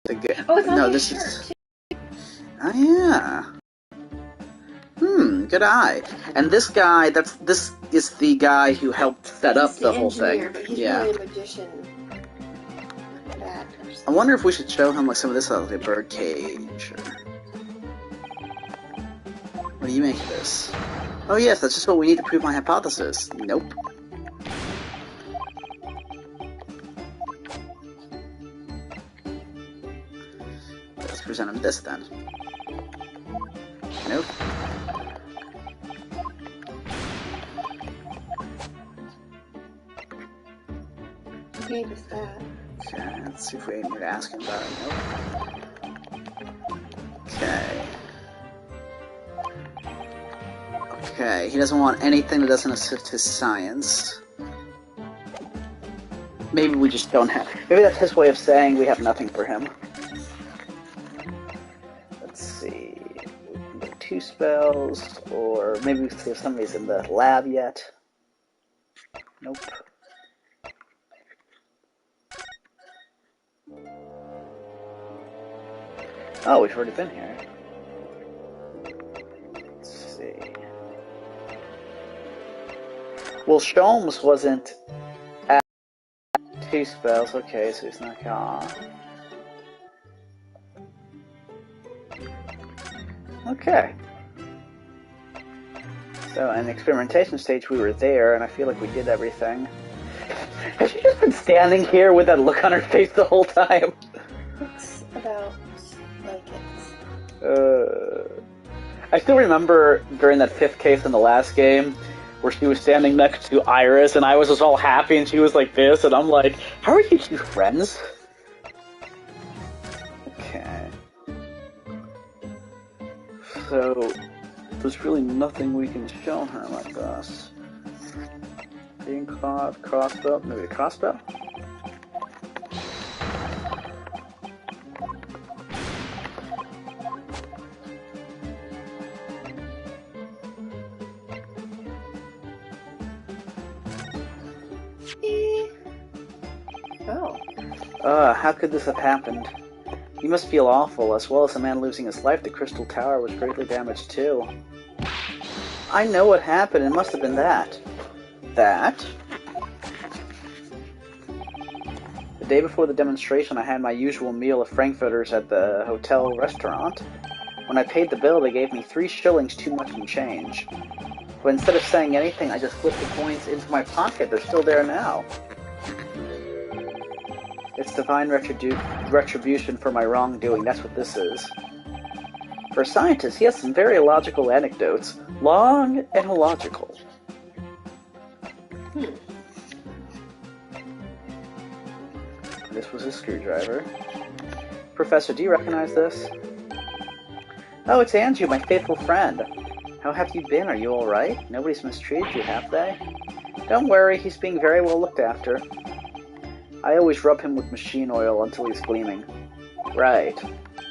Oh, it's on No, your this shirt, is. too. Oh yeah. Good eye. And this guy, this is the guy who helped set up He's the the whole engineer, thing. but he's Yeah. really a magician. Bad person. I wonder if we should show him like some of this, like a bird cage. Or... What do you make of this? Oh yes, that's just what we need to prove my hypothesis. Nope. Let's present him this then. Nope. Who gave us that? Okay, let's see if we need to ask him about it. Nope. Okay. Okay, he doesn't want anything that doesn't assist his science. Maybe we just don't have... Maybe that's his way of saying we have nothing for him. Let's see... We can get 2 spells, or maybe we can see if somebody's in the lab yet. Nope. Oh, we've already been here. Let's see... Well, Sholmes wasn't at 2 spells, okay, so he's not gone. Okay. So, in the experimentation stage, we were there, and I feel like we did everything. Has she just been standing here with that look on her face the whole time? Looks about like it. I still remember during that 5th case in the last game, where she was standing next to Iris, and I was just all happy, and she was like this, and I'm like, how are you 2 friends? Okay. So, there's really nothing we can show her like this. Being caught, crossbow, maybe a crossbow? Oh. How could this have happened? You must feel awful, as well as the man losing his life. The Crystal Tower was greatly damaged too. I know what happened. It must have been that. That? The day before the demonstration, I had my usual meal of frankfurters at the hotel restaurant. When I paid the bill, they gave me 3 shillings too much in change. But instead of saying anything, I just slipped the coins into my pocket. They're still there now. It's divine retribution for my wrongdoing. That's what this is. For a scientist, he has some very illogical anecdotes. Long and illogical. This was a screwdriver. Professor, do you recognize this? Oh, it's Andrew, my faithful friend. How have you been? Are you alright? Nobody's mistreated you, have they? Don't worry, he's being very well looked after. I always rub him with machine oil until he's gleaming. Right.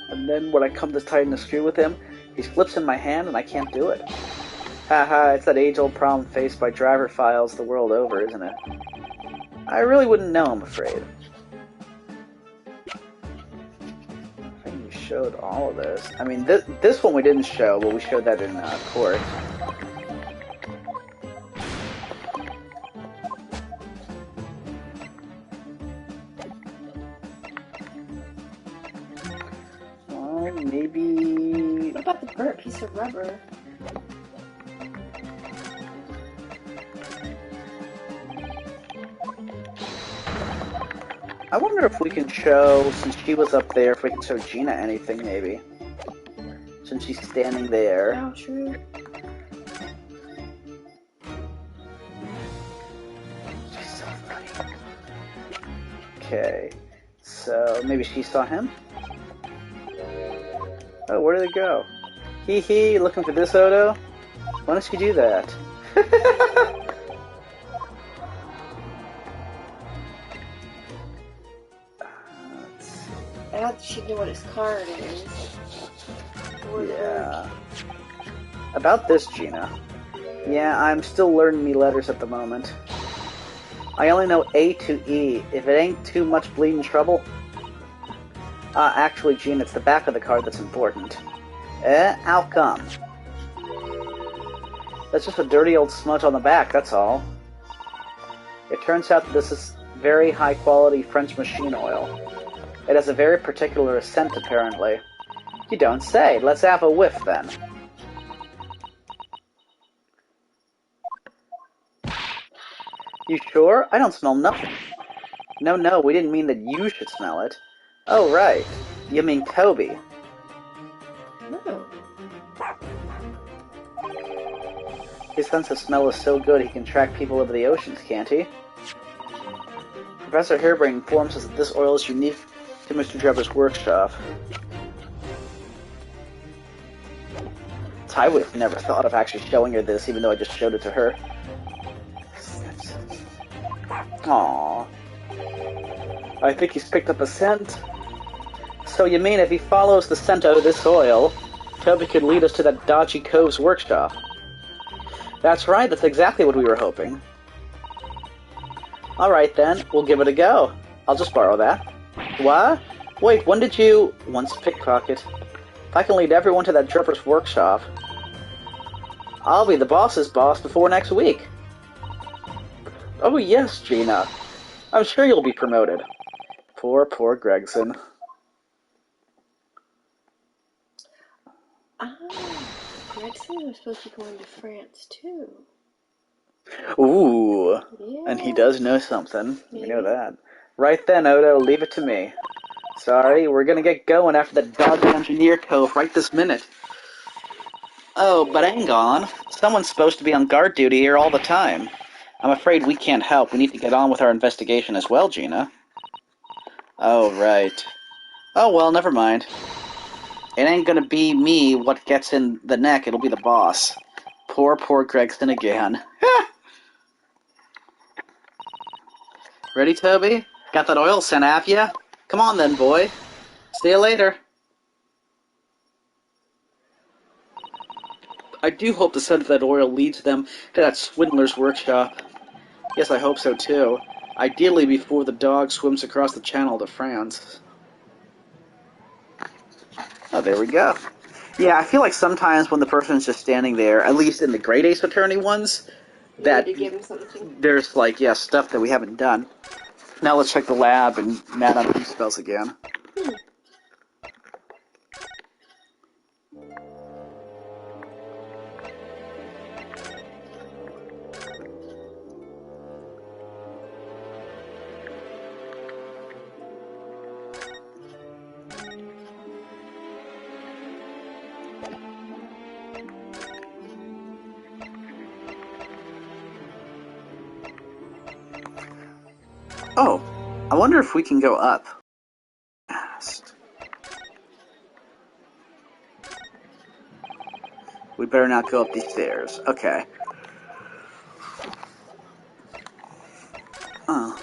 And then when I come to tighten the screw with him, he slips in my hand and I can't do it. Haha, it's that age-old problem faced by driver files the world over, isn't it? I really wouldn't know, I'm afraid. I think we showed all of this. I mean, this one we didn't show, but we showed that in court. Maybe... What about the burnt piece of rubber? I wonder if we can show, since she was up there, if we can show Gina anything, maybe. Since she's standing there. Oh, true. She's so funny. Okay, so maybe she saw him? Oh, where did they go? Hee hee, looking for this, Odo? Why don't you do that? I don't think she knew what his card is. Yeah. About this, Gina. Yeah, I'm still learning me letters at the moment. I only know A to E. If it ain't too much bleeding trouble. Actually, Gene, it's the back of the card that's important. How come? That's just a dirty old smudge on the back, that's all. It turns out that this is very high-quality French machine oil. It has a very particular scent, apparently. You don't say. Let's have a whiff, then. You sure? I don't smell nothing. No, we didn't mean that you should smell it. Oh, right. You mean Toby. No. His sense of smell is so good he can track people over the oceans, can't he? Professor Harebrain informs us that this oil is unique to Mr. Drebber's workshop. I would have never thought of actually showing her this, even though I just showed it to her. Aww. I think he's picked up a scent. So you mean if he follows the scent out of this oil, Toby could lead us to that dodgy cove's workshop? That's right, that's exactly what we were hoping. Alright then, we'll give it a go. I'll just borrow that. What? Wait, when did you... Once pickpocket. If I can lead everyone to that Drebber's workshop, I'll be the boss's boss before next week. Oh yes, Gina. I'm sure you'll be promoted. Poor Gregson. Gregson was supposed to be going to France, too. Ooh. Yeah. And he does know something. Maybe. We know that. Right then, Odo, leave it to me. Sorry, we're gonna get going after the dodgy engineer cove right this minute. Oh, but hang on. Someone's supposed to be on guard duty here all the time. I'm afraid we can't help. We need to get on with our investigation as well, Gina. Oh, right. Oh, well, never mind. It ain't gonna be me what gets in the neck, it'll be the boss. Poor Gregson again. Ready, Toby? Got that oil scent, have ya? Come on then, boy. See you later. I do hope the scent of that oil leads them to that swindler's workshop. Yes, I hope so too. Ideally before the dog swims across the channel to France. Oh, there we go. Yeah, I feel like sometimes when the person's just standing there, at least in the Great Ace Attorney ones, that to give him something. There's like, yeah, stuff that we haven't done. Now let's check the lab and Madame P spells again. Oh, I wonder if we can go up. We better not go up these stairs. Okay.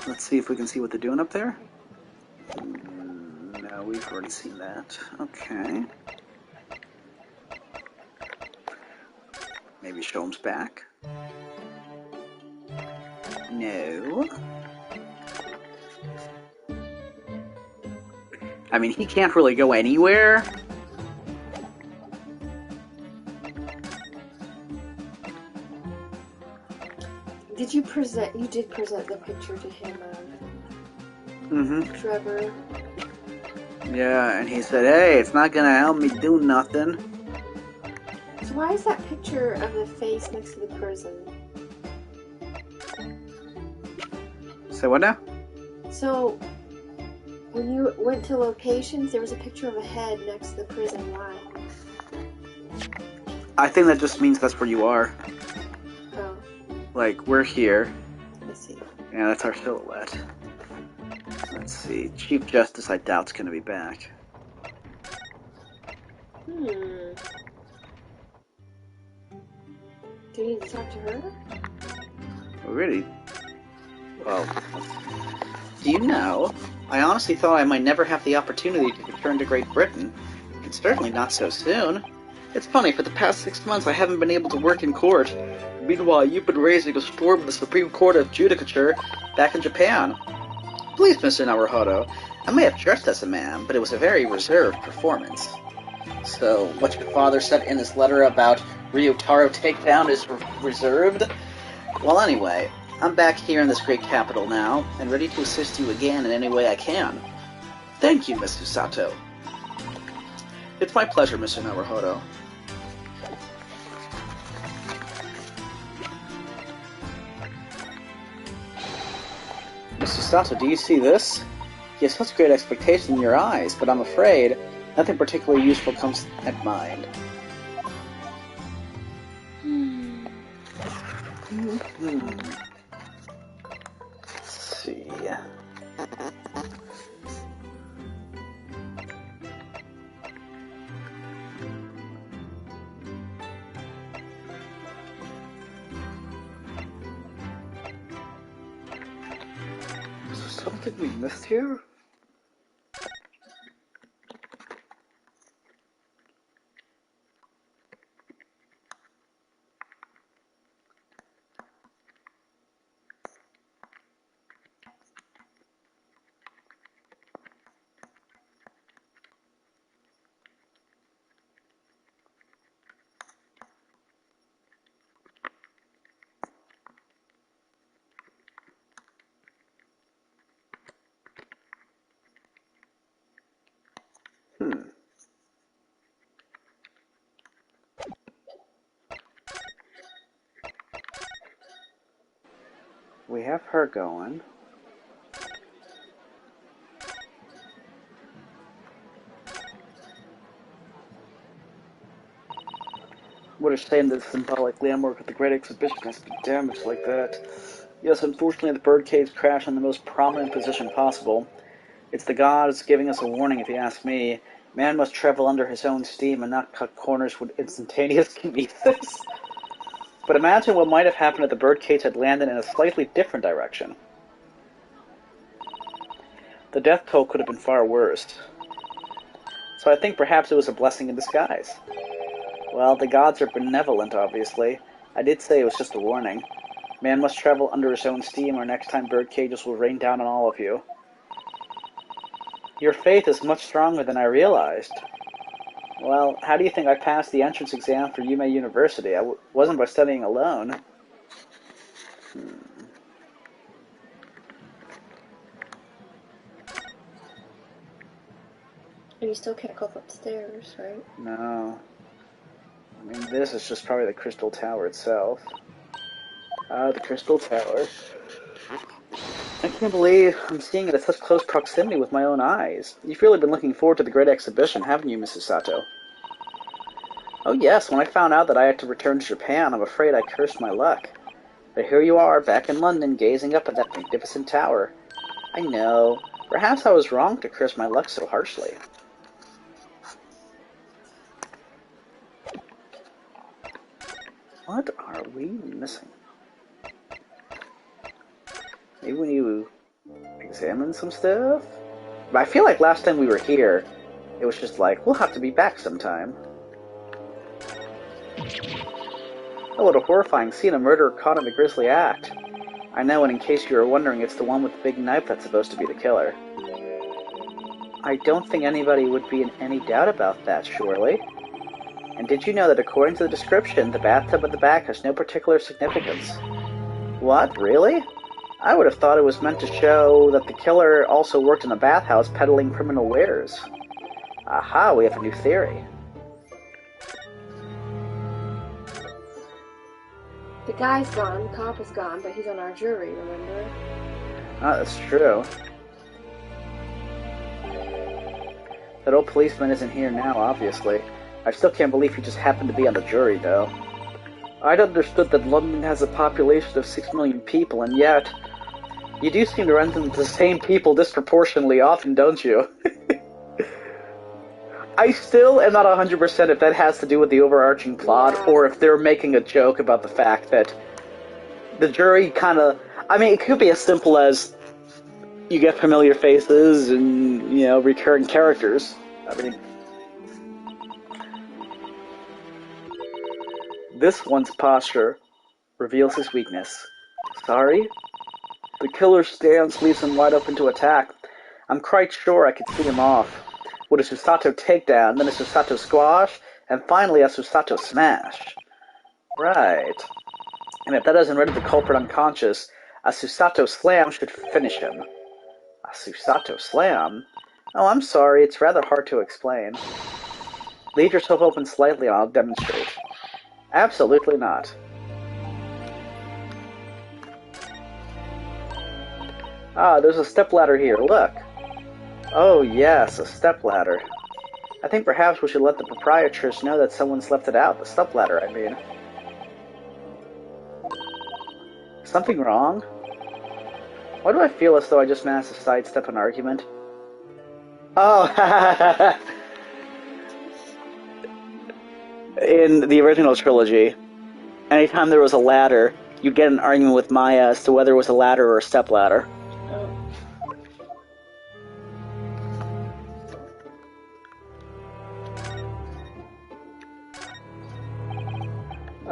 Let's see if we can see what they're doing up there. No, we've already seen that. Okay. Maybe Sholmes back. No. I mean, he can't really go anywhere. You did present the picture to him of Trevor. Yeah, and he said, hey, it's not gonna help me do nothing. So why is that picture of the face next to the prison? Say what now? So, when you went to locations, there was a picture of a head next to the prison. Why? I think that just means that's where you are. Oh. Like, we're here. I see. Yeah, that's our silhouette. Let's see. Chief Justice, I doubt's gonna be back. Do you need to talk to her? Oh, really? Well, do you know, I honestly thought I might never have the opportunity to return to Great Britain. And certainly not so soon. It's funny, for the past 6 months I haven't been able to work in court. Meanwhile, you've been raising a storm in the Supreme Court of Judicature back in Japan. Please, Mr. Naruhodo, I may have dressed as a man, but it was a very reserved performance. So, what your father said in his letter about Ryotaro takedown is reserved? Well, anyway, I'm back here in this great capital now, and ready to assist you again in any way I can. Thank you, Mr. Sato. It's my pleasure, Mr. Naruhodo. Mr. Sato, do you see this? You have such great expectation in your eyes, but I'm afraid nothing particularly useful comes at mind. Let's see. Is there something we missed here? We have her going. What a shame that the symbolic landmark of the Great Exhibition has been damaged like that. Yes, unfortunately the birdcages crashed in the most prominent position possible. It's the gods giving us a warning, if you ask me. Man must travel under his own steam and not cut corners with instantaneous kinesis. But imagine what might have happened if the birdcage had landed in a slightly different direction. The death toll could have been far worse. So I think perhaps it was a blessing in disguise. Well, the gods are benevolent, obviously. I did say it was just a warning. Man must travel under his own steam, or next time birdcages will rain down on all of you. Your faith is much stronger than I realized. Well, how do you think I passed the entrance exam for Yume University? Wasn't by studying alone. And you still can't go up upstairs, right? No. I mean, this is just probably the Crystal Tower itself. The Crystal Tower. I can't believe I'm seeing it at such close proximity with my own eyes. You've really been looking forward to the great exhibition, haven't you, Mrs. Sato? Oh yes, when I found out that I had to return to Japan, I'm afraid I cursed my luck. But here you are, back in London, gazing up at that magnificent tower. I know. Perhaps I was wrong to curse my luck so harshly. What are we missing? Maybe we need to examine some stuff? But I feel like last time we were here, it was just like, we'll have to be back sometime. Oh, what a horrifying scene, a murderer caught in a grisly act. I know, and in case you were wondering, it's the one with the big knife that's supposed to be the killer. I don't think anybody would be in any doubt about that, surely. And did you know that according to the description, the bathtub at the back has no particular significance? What, really? I would have thought it was meant to show that the killer also worked in a bathhouse peddling criminal wares. Aha, we have a new theory. The guy's gone, the cop is gone, but he's on our jury, remember? Ah, that's true. That old policeman isn't here now, obviously. I still can't believe he just happened to be on the jury, though. I'd understood that London has a population of 6 million people, and yet... You do seem to run into the same people disproportionately often, don't you? I still am not 100% if that has to do with the overarching plot, or if they're making a joke about the fact that the jury kind of... I mean, it could be as simple as you get familiar faces and, you know, recurring characters. I mean... This one's posture reveals his weakness. Sorry? The killer's stance leaves him wide open to attack. I'm quite sure I could see him off. With a Susato takedown, then a Susato squash, and finally a Susato smash. Right. And if that doesn't render the culprit unconscious, a Susato slam should finish him. A Susato slam? Oh, I'm sorry, it's rather hard to explain. Leave yourself open slightly and I'll demonstrate. Absolutely not. Ah, there's a stepladder here, look. Oh yes, a stepladder. I think perhaps we should let the proprietress know that someone's left it out. The stepladder, I mean. Something wrong? Why do I feel as though I just managed to sidestep an argument? Oh, in the original trilogy, anytime there was a ladder, you'd get an argument with Maya as to whether it was a ladder or a stepladder.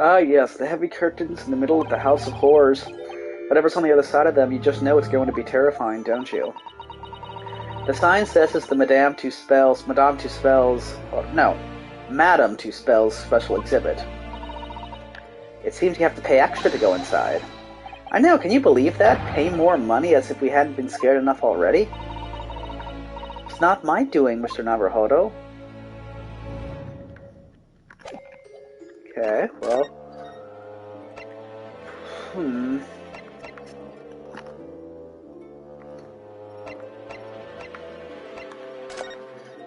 Ah, yes, the heavy curtains in the middle of the House of Horrors. Whatever's on the other side of them, you just know it's going to be terrifying, don't you? The sign says it's the Madame Tuspel's special exhibit. It seems you have to pay extra to go inside. I know, can you believe that? Pay more money as if we hadn't been scared enough already? It's not my doing, Mr. Naruhodo. Okay, well...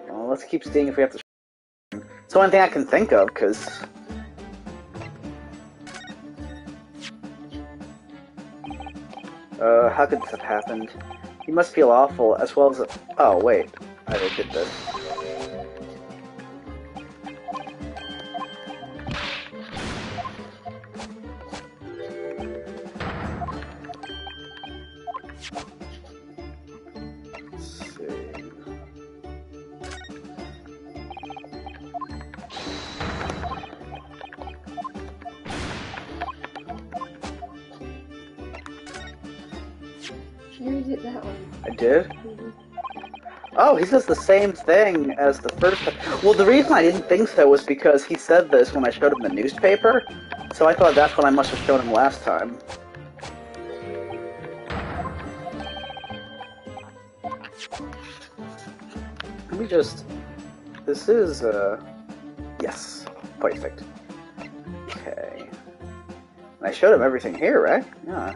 Well, let's keep seeing if we have to... It's the only thing I can think of, because... how could this have happened? You must feel awful, as well as... Oh, wait. I did this. You already did that one. I did? Mm-hmm. Oh, he says the same thing as the first time. Well, the reason I didn't think so was because he said this when I showed him the newspaper, so I thought that's what I must have shown him last time. Let me just... This is, yes. Perfect. Okay. And I showed him everything here, right? Yeah.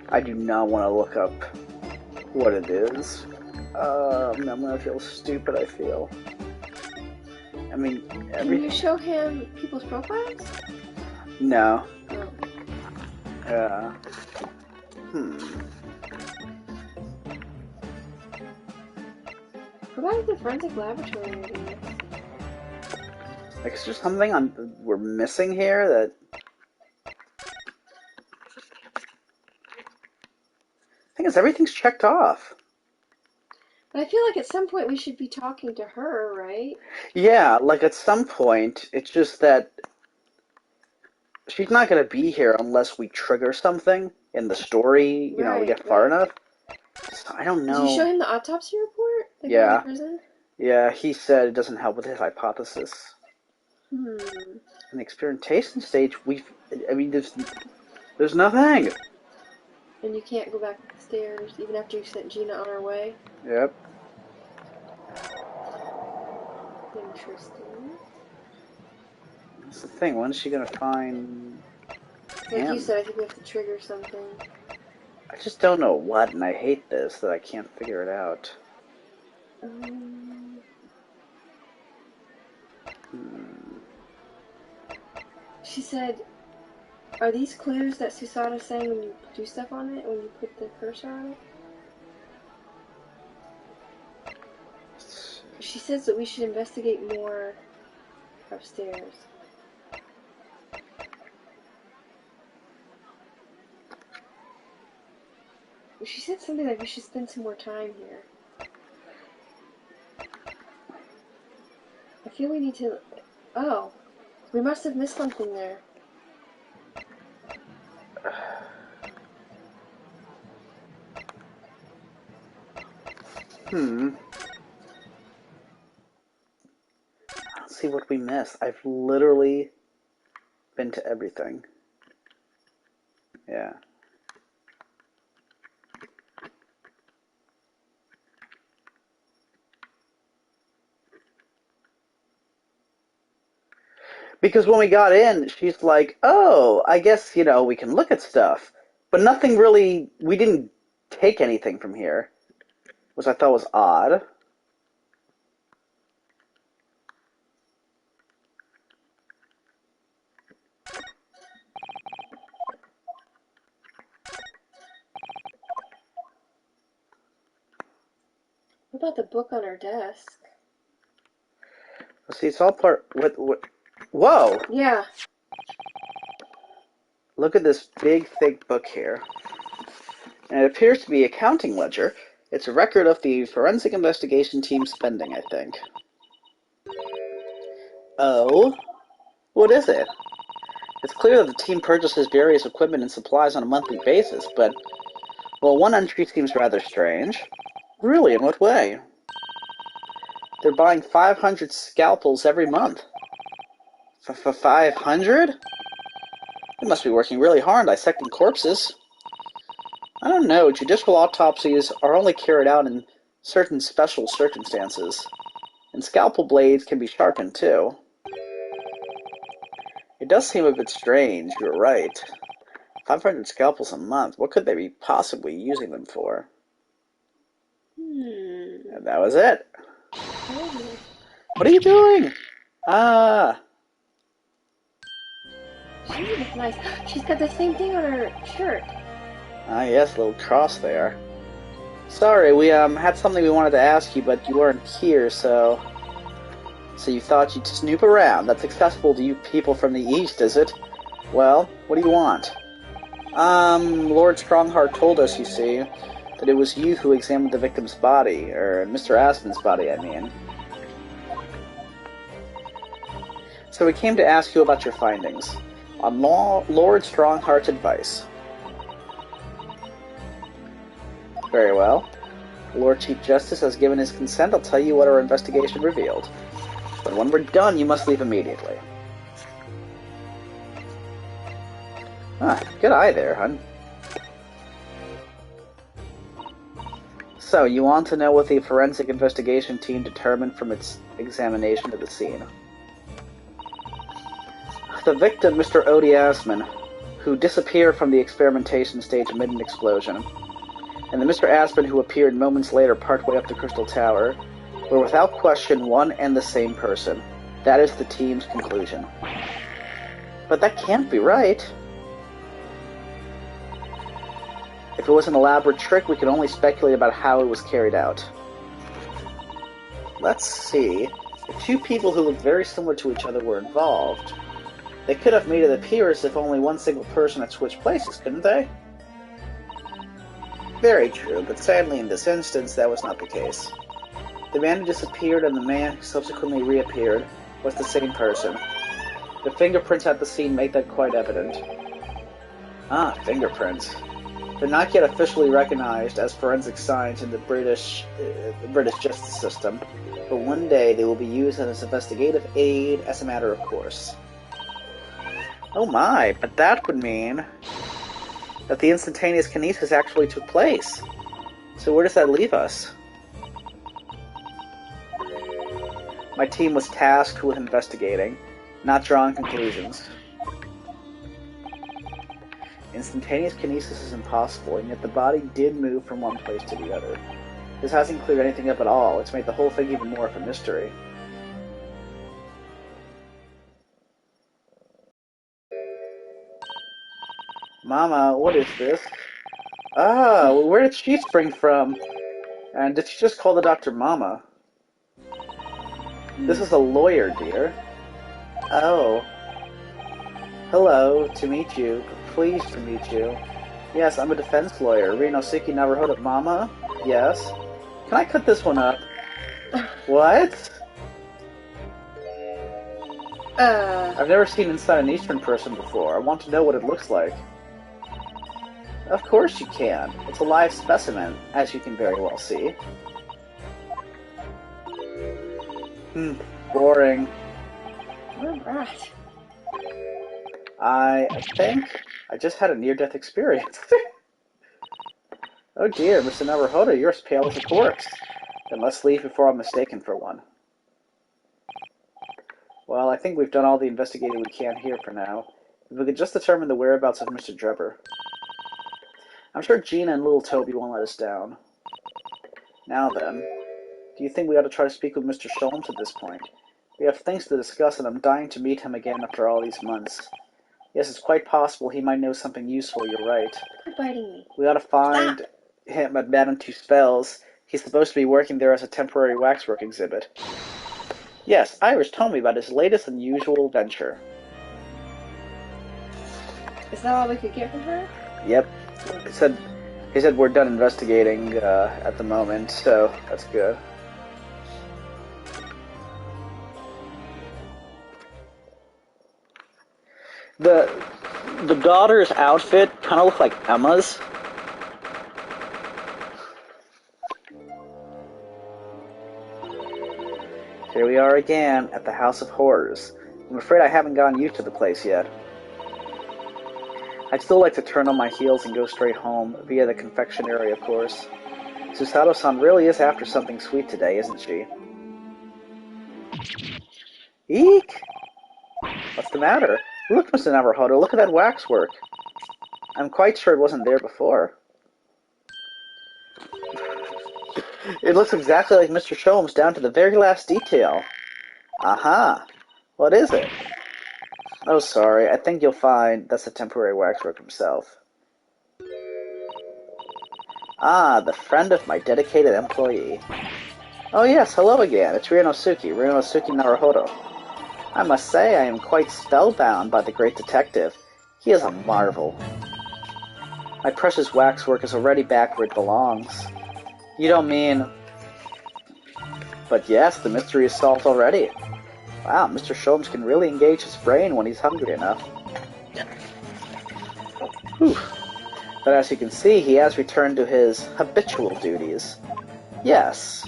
I do not want to look up what it is. I'm gonna feel stupid, I feel. I mean, Can you show him people's profiles? No. Oh. Go back to the forensic laboratory, I guess. Like, is there something we're missing here that... I think everything's checked off. But I feel like at some point we should be talking to her, right? Yeah, like at some point, it's just that she's not going to be here unless we trigger something in the story, you know, we get far enough. So I don't know. Did you show him the autopsy report? The guy Yeah. in prison? Yeah, he said it doesn't help with his hypothesis. In the experimentation stage, there's nothing. And you can't go back up the stairs even after you sent Gina on her way? Yep. Interesting. That's the thing. When's she gonna find Like you said, I think we have to trigger something. I just don't know what, and I hate this that I can't figure it out. She said, are these clues that Susano's saying when you do stuff on it, when you put the cursor on it? She says that we should investigate more upstairs. She said something like we should spend some more time here. feel we need to... Oh. We must have missed something there. Let's see what we missed. I've literally been to everything. Yeah. Because when we got in, she's like, oh, I guess, we can look at stuff. But nothing really, we didn't take anything from here, which I thought was odd. What about the book on her desk? See, it's all part, what, whoa! Yeah. Look at this big, thick book here. And it appears to be a accounting ledger. It's a record of the forensic investigation team spending, I think. Oh? What is it? It's clear that the team purchases various equipment and supplies on a monthly basis, but, well, one entry seems rather strange. Really, in what way? They're buying 500 scalpels every month. 500? They must be working really hard dissecting corpses. I don't know, judicial autopsies are only carried out in certain special circumstances. And scalpel blades can be sharpened, too. It does seem a bit strange, you're right. 500 scalpels a month, what could they be possibly using them for? And that was it. What are you doing? Ah. She looks nice. She's got the same thing on her shirt. Ah, yes, little cross there. Sorry, we had something we wanted to ask you, but you weren't here, so you thought you'd snoop around. That's accessible to you people from the East, is it? Well, what do you want? Lord Strongheart told us, you see, that it was you who examined the victim's body, or Mr. Aspen's body, I mean. So we came to ask you about your findings, on Lord Strongheart's advice. Very well. The Lord Chief Justice has given his consent. I'll tell you what our investigation revealed. But when we're done, you must leave immediately. Ah, good eye there, hun. So, you want to know what the forensic investigation team determined from its examination of the scene. The victim, Mr. Odie Asman, who disappeared from the experimentation stage amid an explosion, and the Mr. Aspen who appeared moments later partway up the Crystal Tower, were without question one and the same person. That is the team's conclusion. But that can't be right. If it was an elaborate trick, we could only speculate about how it was carried out. Let's see. If two people who looked very similar to each other were involved, they could have made it appear as if only one single person had switched places, couldn't they? Very true, but sadly in this instance, that was not the case. The man who disappeared and the man who subsequently reappeared was the same person. The fingerprints at the scene make that quite evident. Ah, fingerprints. They're not yet officially recognized as forensic science in the British justice system, but one day they will be used as an investigative aid as a matter of course. Oh my, but that would mean that the instantaneous kinesis actually took place. So where does that leave us? My team was tasked with investigating, not drawing conclusions. Instantaneous kinesis is impossible, and yet the body did move from one place to the other. This hasn't cleared anything up at all. It's made the whole thing even more of a mystery. Mama, what is this? Ah, where did she spring from? And did she just call the doctor Mama? This is a lawyer, dear. Oh. Hello, to meet you. Pleased to meet you. Yes, I'm a defense lawyer. Rinosiki Naruhodo Mama? Yes. Can I cut this one up? What? I've never seen inside an Eastern person before. I want to know what it looks like. Of course you can. It's a live specimen, as you can very well see. Boring. Alright. I think I just had a near-death experience. Oh dear, Mr. Naruhodo, you're as pale as a corpse. Then let's leave before I'm mistaken for one. Well, I think we've done all the investigating we can here for now. If we could just determine the whereabouts of Mr. Drebber. I'm sure Gina and little Toby won't let us down. Now then, do you think we ought to try to speak with Mr. Sholmes at this point? We have things to discuss, and I'm dying to meet him again after all these months. Yes, it's quite possible he might know something useful, you're right. Quit biting me. We ought to find him at Madame Tuspel's. He's supposed to be working there as a temporary waxwork exhibit. Yes, Iris told me about his latest unusual venture. Is that all we could get from her? Yep. He said we're done investigating at the moment, so that's good. The daughter's outfit kind of looked like Emma's. Here we are again at the House of Horrors. I'm afraid I haven't gotten used to the place yet. I'd still like to turn on my heels and go straight home, via the confectionery, of course. Susato-san really is after something sweet today, isn't she? Eek! What's the matter? Look, Mr. Naruhodo, look at that waxwork. I'm quite sure it wasn't there before. It looks exactly like Mr. Sholmes down to the very last detail. Aha! What is it? Oh, sorry. I think you'll find that's the temporary waxwork himself. Ah, the friend of my dedicated employee. Oh yes, hello again. It's Ryunosuke Naruhodo. I must say I am quite spellbound by the great detective. He is a marvel. My precious waxwork is already back where it belongs. You don't mean... But yes, the mystery is solved already. Wow, Mr. Sholmes can really engage his brain when he's hungry enough. Whew. But as you can see, he has returned to his habitual duties. Yes.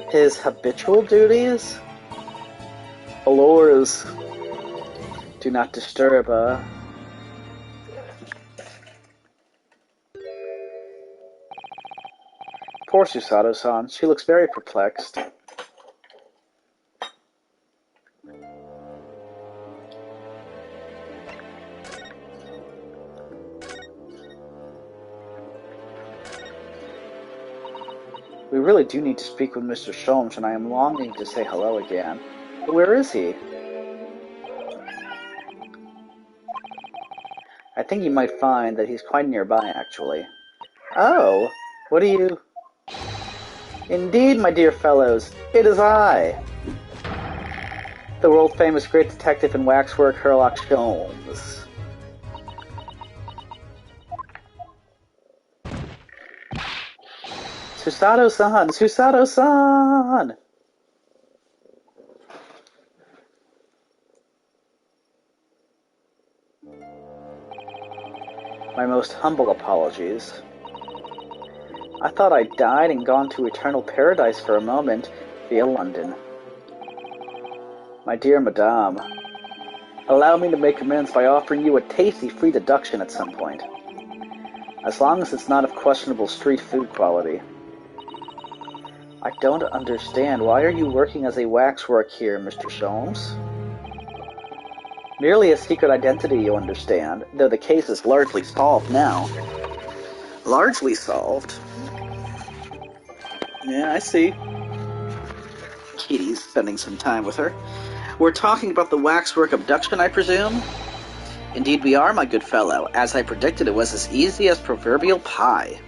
His habitual duties? Allures. Do not disturb, Poor Susato-san. She looks very perplexed. We really do need to speak with Mr. Sholmes, and I am longing to say hello again. But where is he? I think you might find that he's quite nearby, actually. Oh, what do you... Indeed, my dear fellows, it is I, the world-famous great detective in waxwork, Sherlock Sholmes. Susato-san! Susato-san! My most humble apologies. I thought I died and gone to eternal paradise for a moment via London. My dear Madame, allow me to make amends by offering you a tasty free deduction at some point. As long as it's not of questionable street food quality. I don't understand. Why are you working as a waxwork here, Mr. Sholmes? Merely a secret identity, you understand, though the case is largely solved now. Largely solved? Yeah, I see. Kitty's spending some time with her. We're talking about the waxwork abduction, I presume? Indeed we are, my good fellow. As I predicted, it was as easy as proverbial pie.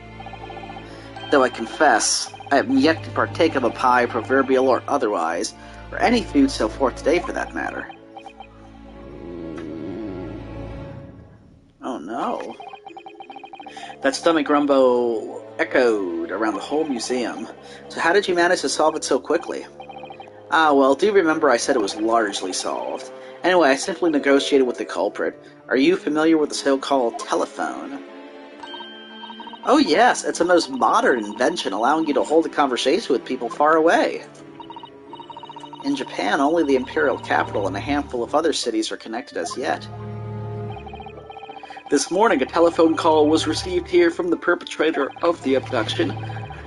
Though I confess, I have yet to partake of a pie, proverbial or otherwise, or any food so forth today for that matter. Oh no. That stomach rumble echoed around the whole museum. So how did you manage to solve it so quickly? Ah, well, do remember I said it was largely solved. Anyway, I simply negotiated with the culprit. Are you familiar with the so-called telephone? Oh yes, it's a most modern invention allowing you to hold a conversation with people far away. In Japan, only the imperial capital and a handful of other cities are connected as yet. This morning, a telephone call was received here from the perpetrator of the abduction.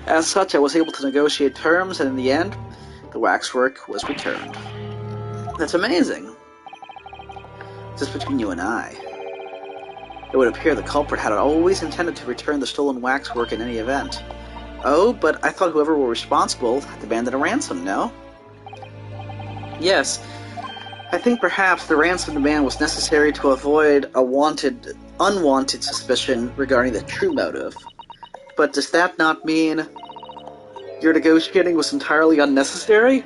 As such, I was able to negotiate terms, and in the end, the waxwork was returned. That's amazing. Just between you and I. It would appear the culprit had always intended to return the stolen waxwork in any event. Oh, but I thought whoever were responsible demanded a ransom, no? Yes. I think perhaps the ransom demand was necessary to avoid a unwanted suspicion regarding the true motive. But does that not mean your negotiating was entirely unnecessary?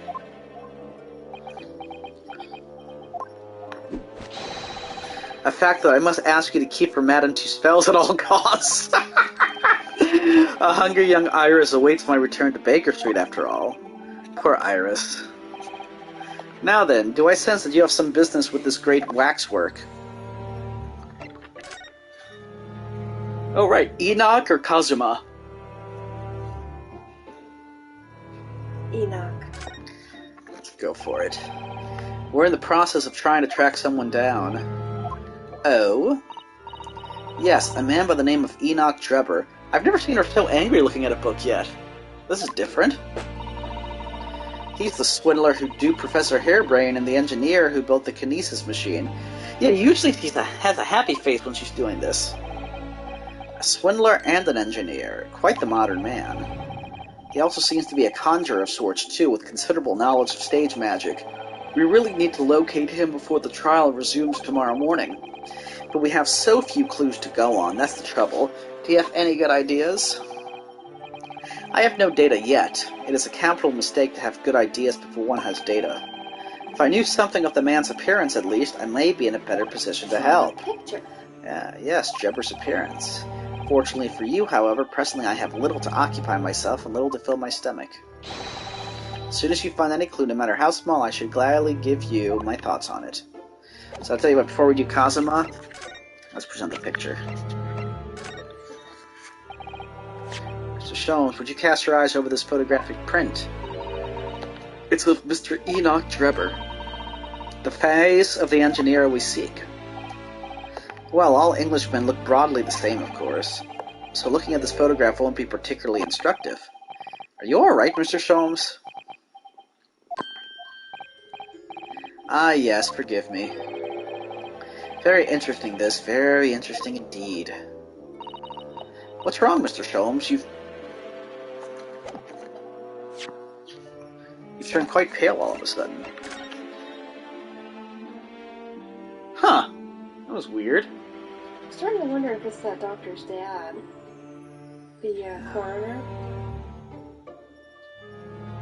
A fact that I must ask you to keep from Madame Tussauds at all costs. A hungry young Iris awaits my return to Baker Street, after all. Poor Iris. Now then, do I sense that you have some business with this great waxwork? Oh right, Enoch or Kazuma? Enoch. Let's go for it. We're in the process of trying to track someone down. Oh? Yes, a man by the name of Enoch Drebber. I've never seen her so angry looking at a book yet. This is different. He's the swindler who duped Professor Hairbrain and the engineer who built the kinesis machine. Yeah, usually she has a happy face when she's doing this. A swindler and an engineer. Quite the modern man. He also seems to be a conjurer of sorts, too, with considerable knowledge of stage magic. We really need to locate him before the trial resumes tomorrow morning. But we have so few clues to go on, that's the trouble. Do you have any good ideas? I have no data yet. It is a capital mistake to have good ideas before one has data. If I knew something of the man's appearance, at least, I may be in a better position to help. Picture. Yes, Drebber's appearance. Fortunately for you, however, presently I have little to occupy myself and little to fill my stomach. As soon as you find any clue, no matter how small, I should gladly give you my thoughts on it. So I'll tell you what, before we do Kazuma, let's present the picture. Mr. Sholmes, would you cast your eyes over this photographic print? It's of Mr. Enoch Drebber, the face of the engineer we seek. Well, all Englishmen look broadly the same, of course, so looking at this photograph won't be particularly instructive. Are you alright, Mr. Sholmes? Ah, yes, forgive me. Very interesting, this. Very interesting indeed. What's wrong, Mr. Sholmes? You've turned quite pale all of a sudden. Huh. That was weird. I'm starting to wonder if it's that doctor's dad. The coroner.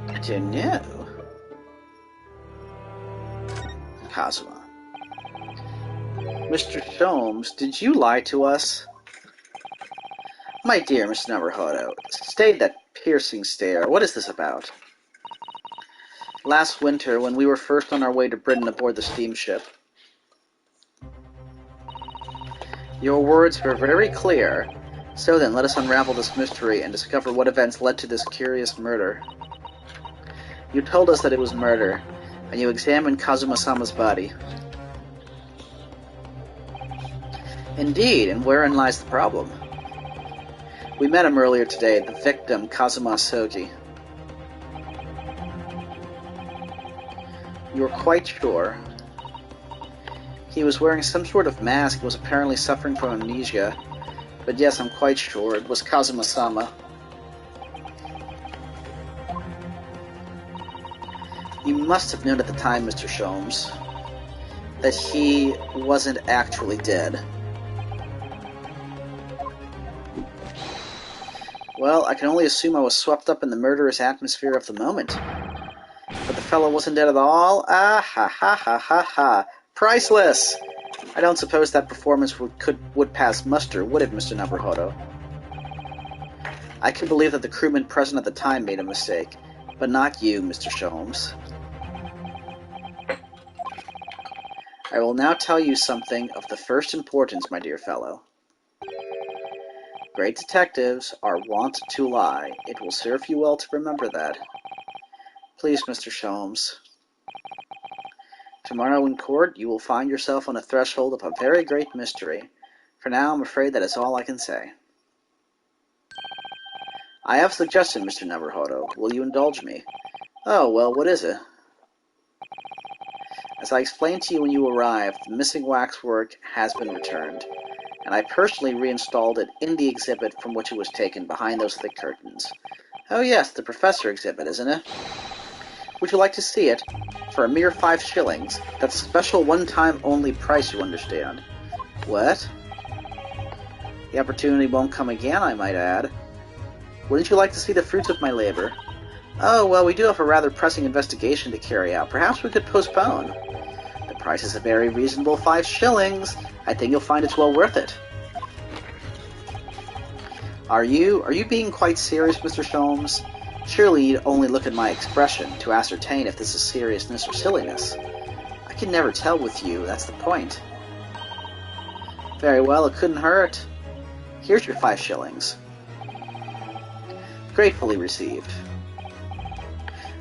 I don't know. Kazuma. Mr. Sholmes, did you lie to us? My dear Mr. Naruhodo, stay that piercing stare. What is this about? Last winter, when we were first on our way to Britain aboard the steamship, your words were very clear. So then, let us unravel this mystery and discover what events led to this curious murder. You told us that it was murder, and you examined Kazuma-sama's body. Indeed, and wherein lies the problem? We met him earlier today, the victim, Kazuma Soji. You were quite sure. He was wearing some sort of mask and was apparently suffering from amnesia. But yes, I'm quite sure it was Kazuma-sama. You must have known at the time, Mr. Sholmes, that he wasn't actually dead. Well, I can only assume I was swept up in the murderous atmosphere of the moment. But the fellow wasn't dead at all? Ah, ha, ha, ha, ha, ha. Priceless! I don't suppose that performance would pass muster, would it, Mr. Naruhodo? I can believe that the crewmen present at the time made a mistake, but not you, Mr. Sholmes. I will now tell you something of the first importance, my dear fellow. Great detectives are wont to lie. It will serve you well to remember that. Please, Mr. Sholmes. Tomorrow in court, you will find yourself on the threshold of a very great mystery. For now, I'm afraid that is all I can say. I have a suggestion, Mr. Naruhodo. Will you indulge me? Oh, well, what is it? As I explained to you when you arrived, the missing waxwork has been returned, and I personally reinstalled it in the exhibit from which it was taken, behind those thick curtains. Oh yes, the Professor exhibit, isn't it? Would you like to see it? For a mere 5 shillings. That's a special one-time only price, you understand. What? The opportunity won't come again, I might add. Wouldn't you like to see the fruits of my labor? Oh, well, we do have a rather pressing investigation to carry out. Perhaps we could postpone. The price is a very reasonable 5 shillings. I think you'll find it's well worth it. Are you being quite serious, Mr. Sholmes? Surely you'd only look at my expression to ascertain if this is seriousness or silliness. I can never tell with you, that's the point. Very well, it couldn't hurt. Here's your 5 shillings. Gratefully received.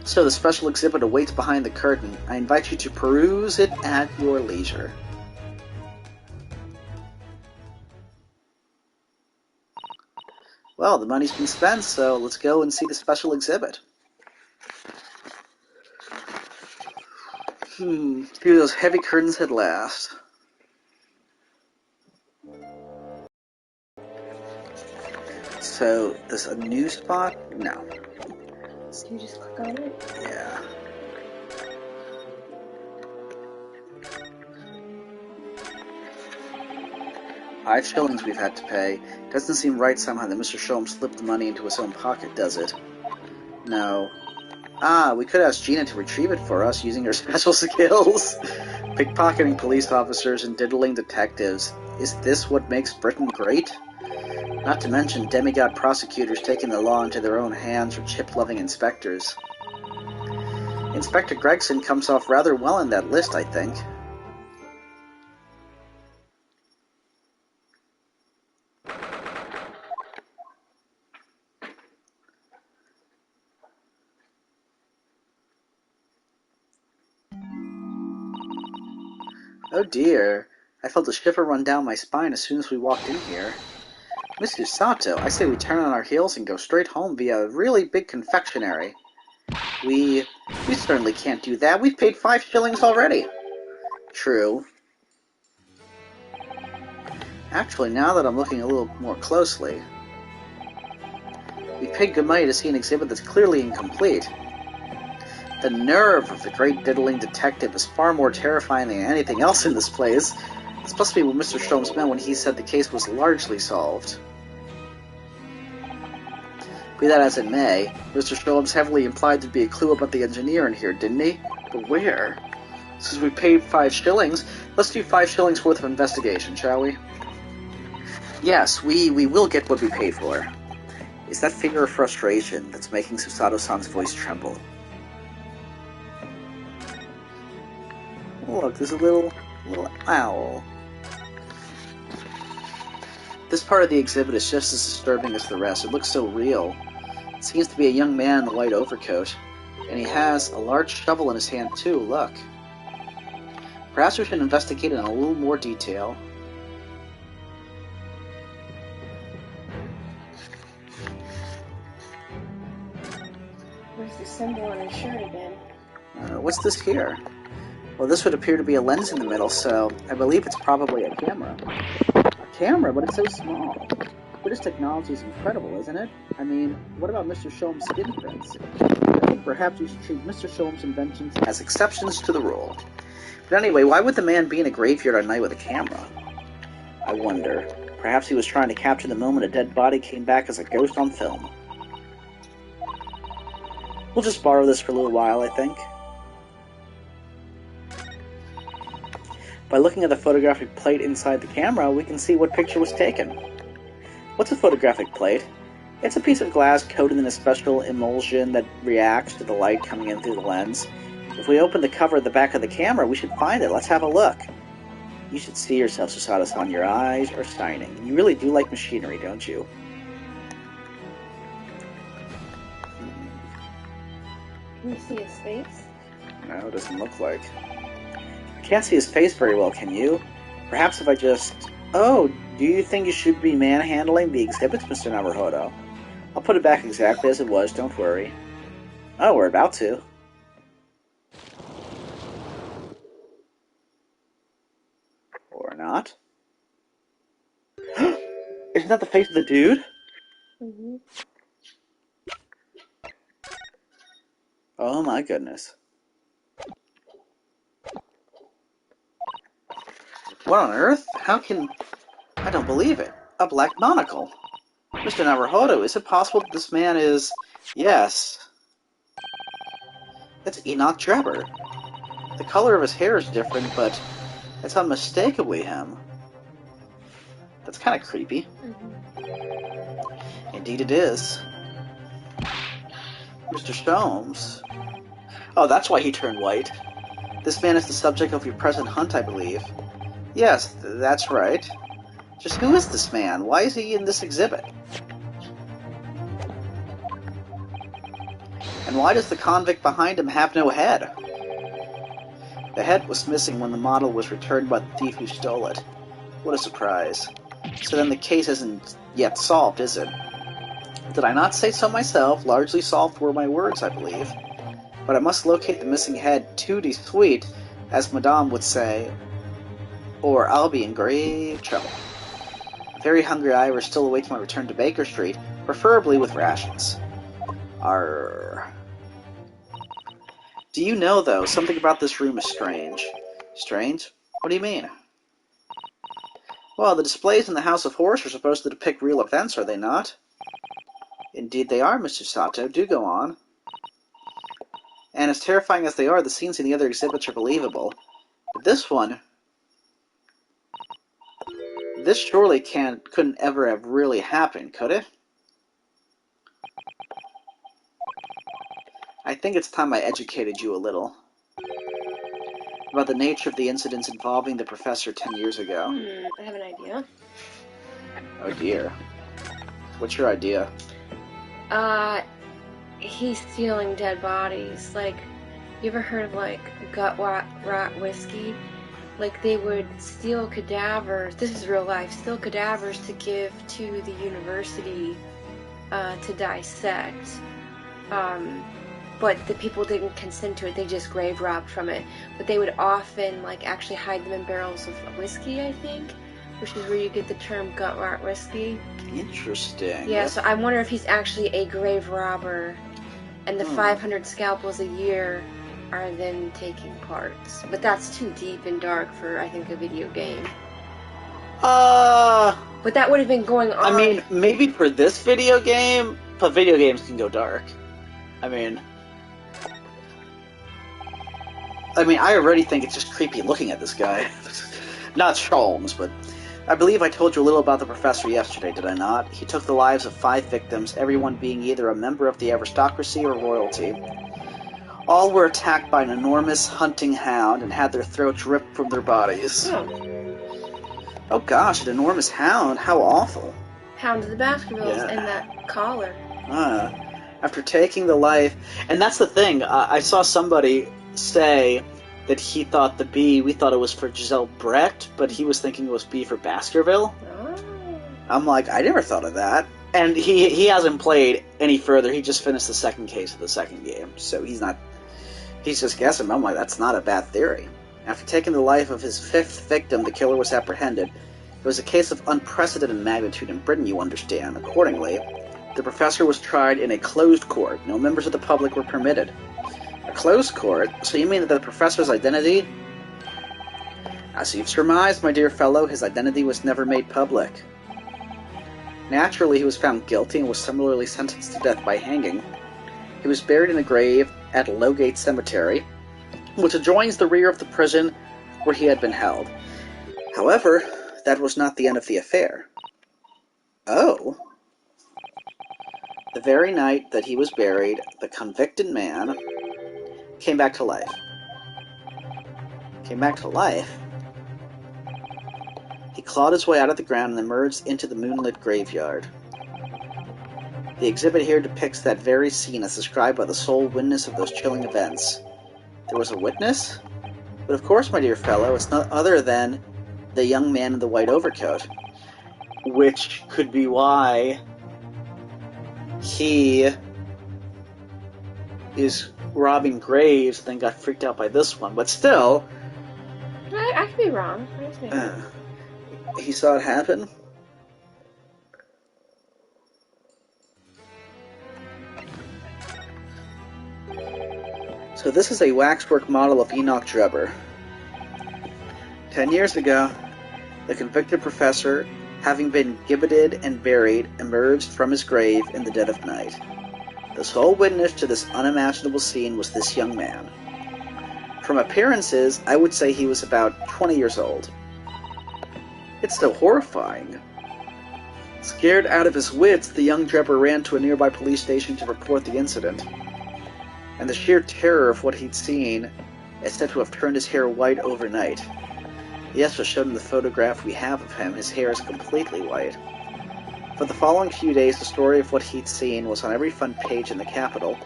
So the special exhibit awaits behind the curtain. I invite you to peruse it at your leisure. Well, the money's been spent, so let's go and see the special exhibit. Through those heavy curtains at last. So, there's a new spot? No. So you just click on it? Yeah. $5 shillings we've had to pay. Doesn't seem right somehow that Mr. Sholmes slipped the money into his own pocket, does it? No. Ah, we could ask Gina to retrieve it for us using her special skills. Pickpocketing police officers and diddling detectives. Is this what makes Britain great? Not to mention demigod prosecutors taking the law into their own hands or chip-loving inspectors. Inspector Gregson comes off rather well in that list, I think. Oh dear, I felt a shiver run down my spine as soon as we walked in here. Mr. Sato, I say we turn on our heels and go straight home via a really big confectionery. We certainly can't do that. We've paid 5 shillings already. True. Actually, now that I'm looking a little more closely, we've paid good money to see an exhibit that's clearly incomplete. The nerve of the great diddling detective is far more terrifying than anything else in this place. This must be what Mr. Sholmes meant when he said the case was largely solved. Be that as it may, Mr. Sholmes heavily implied there'd be a clue about the engineer in here, didn't he? But where? Since we paid 5 shillings, let's do 5 shillings worth of investigation, shall we? Yes, we will get what we paid for. It's that finger of frustration that's making Susato-san's voice tremble. Look, there's a little owl. This part of the exhibit is just as disturbing as the rest. It looks so real. It seems to be a young man in a white overcoat. And he has a large shovel in his hand too, look. Perhaps we should investigate it in a little more detail. Where's the symbol on his shirt again? What's this here? Well, this would appear to be a lens in the middle, so I believe it's probably a camera. A camera, but it's so small. British technology is incredible, isn't it? I mean, what about Mr. Sholmes' skin prints? I think perhaps we should treat Mr. Sholmes' inventions as exceptions to the rule. But anyway, why would the man be in a graveyard at night with a camera? I wonder. Perhaps he was trying to capture the moment a dead body came back as a ghost on film. We'll just borrow this for a little while, I think. By looking at the photographic plate inside the camera, we can see what picture was taken. What's a photographic plate? It's a piece of glass coated in a special emulsion that reacts to the light coming in through the lens. If we open the cover at the back of the camera, we should find it. Let's have a look. You should see yourself, Susato-san. Your eyes are shining. You really do like machinery, don't you? Can you see his face? No, it doesn't look like. I can't see his face very well, can you? Perhaps if I just... Oh, do you think you should be manhandling the exhibits, Mr. Naruhodo? I'll put it back exactly as it was, don't worry. Oh, we're about to. Or not. Isn't that the face of the dude? Mm-hmm. Oh my goodness. What on earth? How can... I don't believe it. A black monocle. Mr. Naruhodo, is it possible that this man is... Yes. It's Enoch Drebber. The color of his hair is different, but it's unmistakably him. That's kind of creepy. Mm-hmm. Indeed it is. Mr. Sholmes. Oh, that's why he turned white. This man is the subject of your present hunt, I believe. Yes, that's right. Just who is this man? Why is he in this exhibit? And why does the convict behind him have no head? The head was missing when the model was returned by the thief who stole it. What a surprise. So then the case isn't yet solved, is it? Did I not say so myself? Largely solved were my words, I believe. But I must locate the missing head tutti sweet, as Madame would say, or I'll be in grave trouble. Very hungry Irish still awaits my return to Baker Street, preferably with rations. Arr. Do you know, though, something about this room is strange? Strange? What do you mean? Well, the displays in the House of Horrors are supposed to depict real events, are they not? Indeed they are, Mr. Sato. Do go on. And as terrifying as they are, the scenes in the other exhibits are believable. But this one... This surely couldn't ever have really happened, could it? I think it's time I educated you a little about the nature of the incidents involving the professor 10 years ago. I have an idea. Oh dear. What's your idea? He's stealing dead bodies. Like, you ever heard of, like, gut rot whiskey? Like, they would steal cadavers, this is real life, steal cadavers to give to the university to dissect. But the people didn't consent to it, they just grave robbed from it. But they would often, like, actually hide them in barrels of whiskey, I think, which is where you get the term gut rot whiskey. Interesting. Yeah, so I wonder if he's actually a grave robber, and the 500 scalpels a year are then taking parts. But that's too deep and dark for, I think, a video game. But that would have been going on... I mean, maybe for this video game, but video games can go dark. I mean, I already think it's just creepy looking at this guy. Not Sholmes, but... I believe I told you a little about the professor yesterday, did I not? He took the lives of 5 victims, everyone being either a member of the aristocracy or royalty. All were attacked by an enormous hunting hound and had their throats ripped from their bodies. Oh gosh, an enormous hound? How awful. Hound of the Baskervilles and that collar. After taking the life... And that's the thing, I saw somebody say that he thought we thought it was for Giselle Brett, but he was thinking it was B for Baskerville. Oh. I'm like, I never thought of that. And he hasn't played any further, he just finished the second case of the second game, so he's just guessing. I'm like, that's not a bad theory. After taking the life of his 5th victim, the killer was apprehended. It was a case of unprecedented magnitude in Britain, you understand. Accordingly, the professor was tried in a closed court. No members of the public were permitted. A closed court? So you mean that the professor's identity? As you've surmised, my dear fellow, his identity was never made public. Naturally, he was found guilty and was similarly sentenced to death by hanging. He was buried in a grave at Lowgate Cemetery, which adjoins the rear of the prison where he had been held. However, that was not the end of the affair. Oh. The very night that he was buried, the convicted man came back to life. Came back to life? He clawed his way out of the ground and emerged into the moonlit graveyard. The exhibit here depicts that very scene as described by the sole witness of those chilling events. There was a witness? But of course, my dear fellow, it's none other than the young man in the white overcoat. Which could be why he is robbing graves and then got freaked out by this one. But still... I could be wrong. He saw it happen? So this is a waxwork model of Enoch Drebber. 10 years ago, the convicted professor, having been gibbeted and buried, emerged from his grave in the dead of night. The sole witness to this unimaginable scene was this young man. From appearances, I would say he was about 20 years old. It's so horrifying. Scared out of his wits, the young Drebber ran to a nearby police station to report the incident. And the sheer terror of what he'd seen is said to have turned his hair white overnight. Yes, as shown in the photograph we have of him, his hair is completely white. For the following few days, the story of what he'd seen was on every front page in the capital.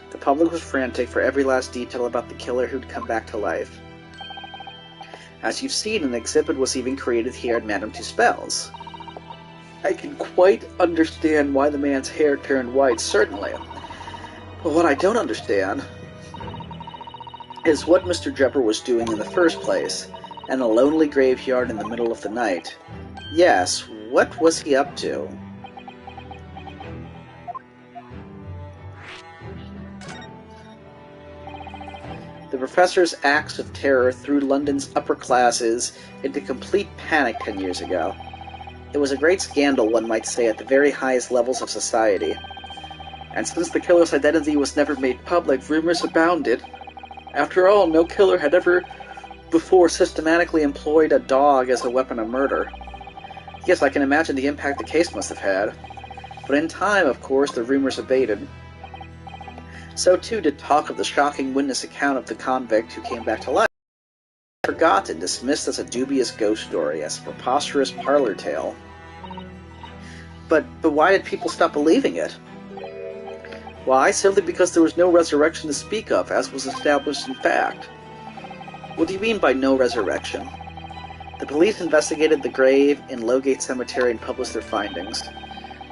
The public was frantic for every last detail about the killer who'd come back to life. As you've seen, an exhibit was even created here at Madame Tuspel's. I can quite understand why the man's hair turned white, certainly. But what I don't understand is what Mr. Drebber was doing in the first place, in a lonely graveyard in the middle of the night. Yes, what was he up to? The professor's acts of terror threw London's upper classes into complete panic 10 years ago. It was a great scandal, one might say, at the very highest levels of society. And since the killer's identity was never made public, rumors abounded. After all, no killer had ever before systematically employed a dog as a weapon of murder. Yes, I can imagine the impact the case must have had. But in time, of course, the rumors abated. So too did talk of the shocking witness account of the convict who came back to life. Forgotten, dismissed as a dubious ghost story, as a preposterous parlor tale. But why did people stop believing it? Why? Simply because there was no resurrection to speak of, as was established in fact. What do you mean by no resurrection? The police investigated the grave in Lowgate Cemetery and published their findings.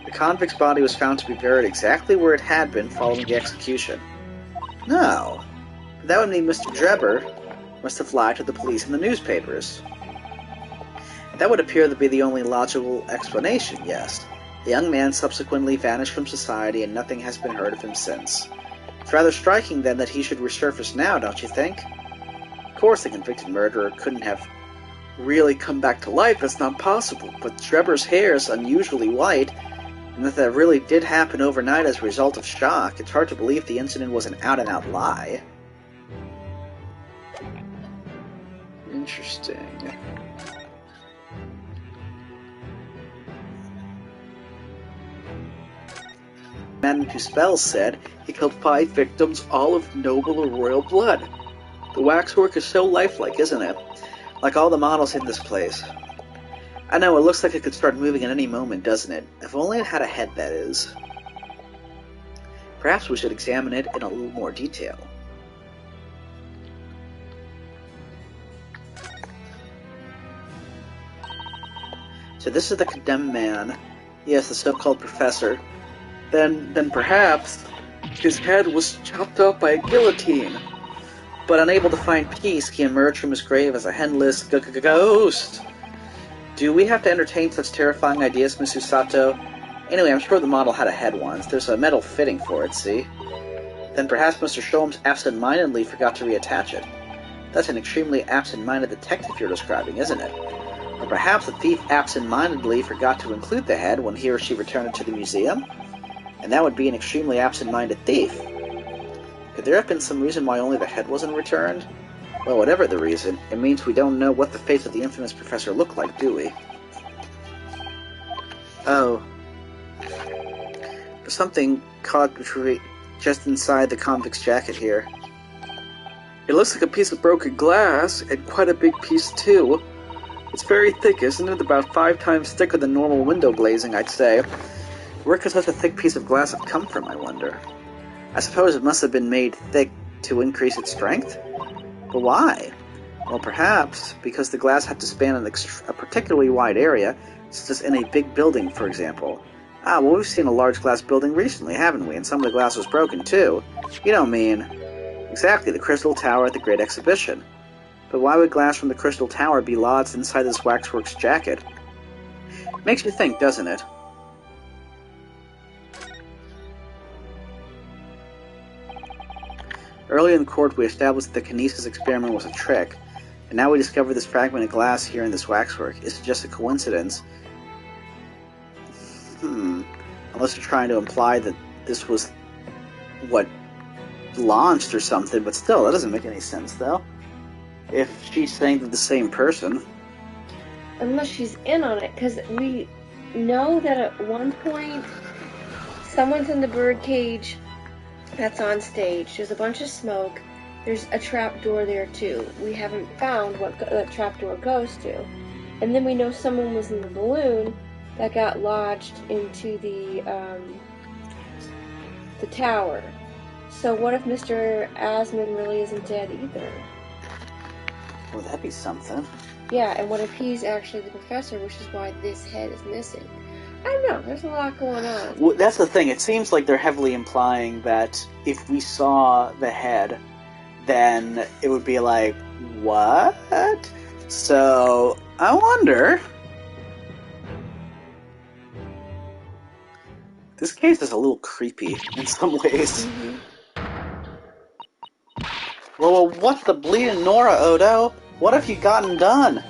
The convict's body was found to be buried exactly where it had been following the execution. No. That would mean Mr. Drebber must have lied to the police and the newspapers. That would appear to be the only logical explanation, yes. The young man subsequently vanished from society and nothing has been heard of him since. It's rather striking, then, that he should resurface now, don't you think? Of course, the convicted murderer couldn't have really come back to life, that's not possible, but Drebber's hair is unusually white, and if that really did happen overnight as a result of shock, it's hard to believe the incident was an out-and-out lie. Interesting. Madame Tuspel said he killed 5 victims, all of noble or royal blood. The waxwork is so lifelike, isn't it? Like all the models in this place. I know, it looks like it could start moving at any moment, doesn't it? If only it had a head, that is. Perhaps we should examine it in a little more detail. So this is the condemned man. Yes, the so-called professor. Then perhaps his head was chopped off by a guillotine. But unable to find peace, he emerged from his grave as a headless ghost. Do we have to entertain such terrifying ideas, Miss Usato? Anyway, I'm sure the model had a head once. There's a metal fitting for it, see? Then perhaps Mr. Sholmes absent-mindedly forgot to reattach it. That's an extremely absent-minded detective you're describing, isn't it? Or perhaps the thief absent-mindedly forgot to include the head when he or she returned it to the museum? And that would be an extremely absent-minded thief. Could there have been some reason why only the head wasn't returned? Well, whatever the reason, it means we don't know what the face of the infamous professor looked like, do we? Oh. There's something caught just inside the convict's jacket here. It looks like a piece of broken glass, and quite a big piece too. It's very thick, isn't it? About 5 times thicker than normal window glazing, I'd say. Where could such a thick piece of glass have come from, I wonder? I suppose it must have been made thick to increase its strength? But why? Well, perhaps because the glass had to span a particularly wide area, such as in a big building, for example. Ah, well, we've seen a large glass building recently, haven't we? And some of the glass was broken, too. You don't mean... Exactly, the Crystal Tower at the Great Exhibition. But why would glass from the Crystal Tower be lodged inside this waxworks jacket? Makes you think, doesn't it? Early in court, we established that the kinesis experiment was a trick, and now we discover this fragment of glass here in this waxwork. Is it just a coincidence? Unless you're trying to imply that this was what launched or something, but still, that doesn't make any sense, though. If she's saying they're the same person. Unless she's in on it, because we know that at one point, someone's in the birdcage that's on stage. There's a bunch of smoke. There's a trap door there, too. We haven't found what that trap door goes to. And then we know someone was in the balloon that got lodged into the tower. So what if Mr. Asmund really isn't dead either? Well, that'd be something. Yeah, and what if he's actually the professor, which is why this head is missing? I don't know, there's a lot going on. Well, that's the thing, it seems like they're heavily implying that if we saw the head, then it would be like, what? So, I wonder... This case is a little creepy in some ways. Mm-hmm. Well, what's the bleeding Nora, Odo? What have you gotten done?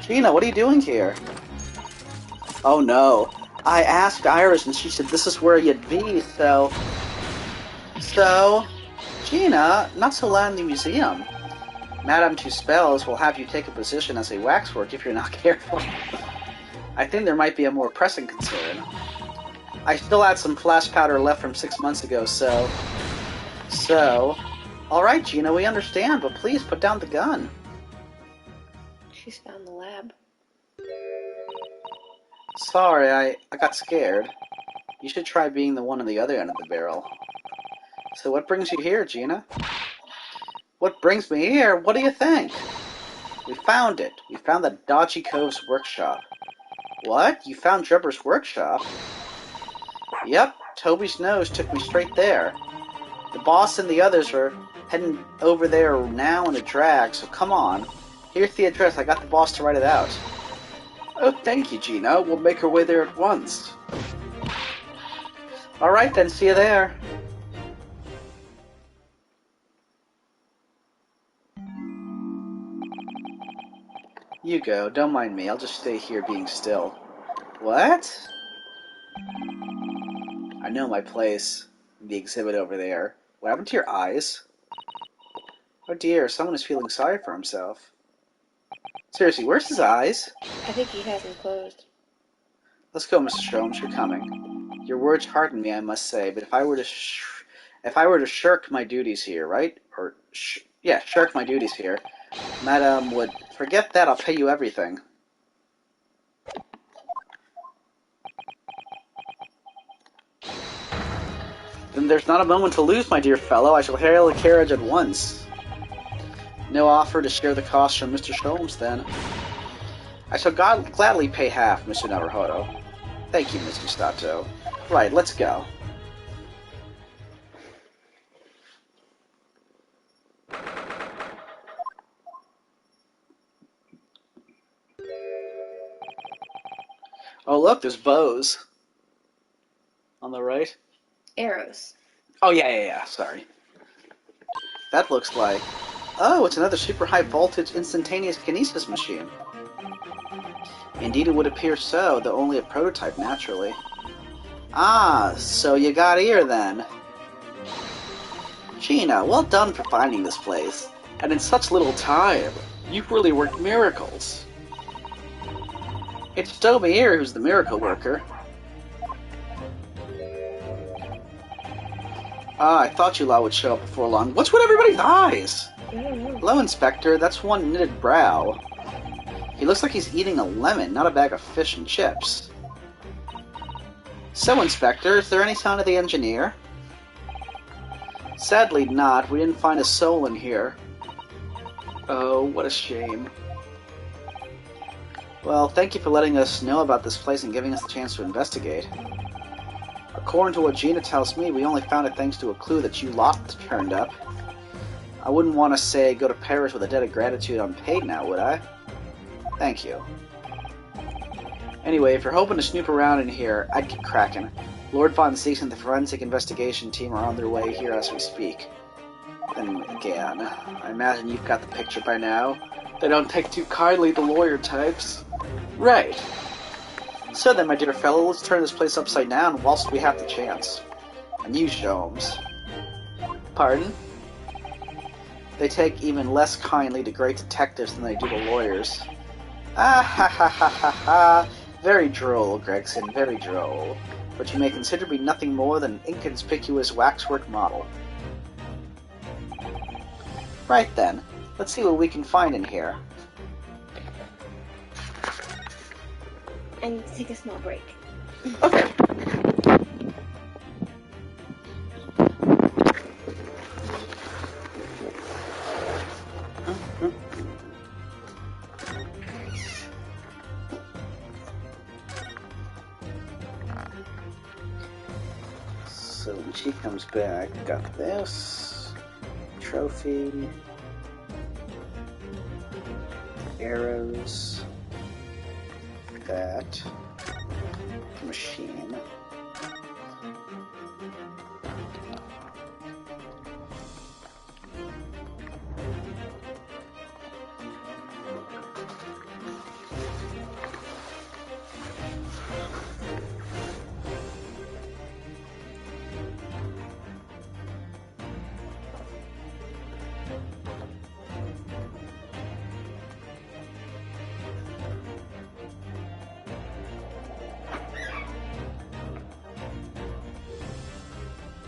Gina, what are you doing here? Oh no. I asked Iris and she said this is where you'd be, so... Gina, not so loud in the museum. Madame Tuspels will have you take a position as a waxwork if you're not careful. I think there might be a more pressing concern. I still had some flash powder left from 6 months ago, so... Alright, Gina, we understand, but please put down the gun. She's found the lab. Sorry, I got scared. You should try being the one on the other end of the barrel. So what brings you here, Gina? What brings me here? What do you think? We found it. We found the Dodgy Cove's workshop. What? You found Drebber's workshop? Yep, Toby's nose took me straight there. The boss and the others are heading over there now in a drag, so come on. Here's the address. I got the boss to write it out. Oh, thank you, Gina. We'll make our way there at once. Alright then, see you there. You go, don't mind me. I'll just stay here being still. What? I know my place. The exhibit over there. What happened to your eyes? Oh dear, someone is feeling sorry for himself. Seriously, where's his eyes? I think he has them closed. Let's go, Mr. Sholmes. You're coming. Your words hearten me, I must say. But if I were to shirk my duties here, right? Or shirk my duties here, Madame would forget that. I'll pay you everything. Then there's not a moment to lose, my dear fellow. I shall hail a carriage at once. No offer to share the cost from Mr. Sholmes, then. I shall gladly pay half, Mr. Naruhodo. Thank you, Mr. Stato. Right, let's go. Oh, look, there's bows. On the right. Arrows. Oh, yeah, sorry. That looks like... Oh, it's another super high voltage instantaneous kinesis machine. Indeed, it would appear so, though only a prototype, naturally. Ah, so you got here, then. Gina, well done for finding this place. And in such little time. You've really worked miracles. It's Toby here who's the miracle worker. Ah, I thought you lot would show up before long. What's with everybody's eyes? I don't know. Hello, Inspector. That's one knitted brow. He looks like he's eating a lemon, not a bag of fish and chips. So, Inspector, is there any sign of the engineer? Sadly not. We didn't find a soul in here. Oh, what a shame. Well, thank you for letting us know about this place and giving us the chance to investigate. According to what Gina tells me, we only found it thanks to a clue that you lot turned up. I wouldn't want to say go to Paris with a debt of gratitude unpaid now, would I? Thank you. Anyway, if you're hoping to snoop around in here, I'd get cracking. Lord Von Zieks and the forensic investigation team are on their way here as we speak. Then again, I imagine you've got the picture by now. They don't take too kindly to lawyer types. Right. So then, my dear fellow, let's turn this place upside down whilst we have the chance. And you, Sholmes. Pardon? They take even less kindly to great detectives than they do to lawyers. Ah ha ha ha ha ha. Very droll, Gregson, very droll. But you may consider me nothing more than an inconspicuous waxwork model. Right then, let's see what we can find in here. I need to take a small break. Okay. So when she comes back, got this trophy, arrows, that machine.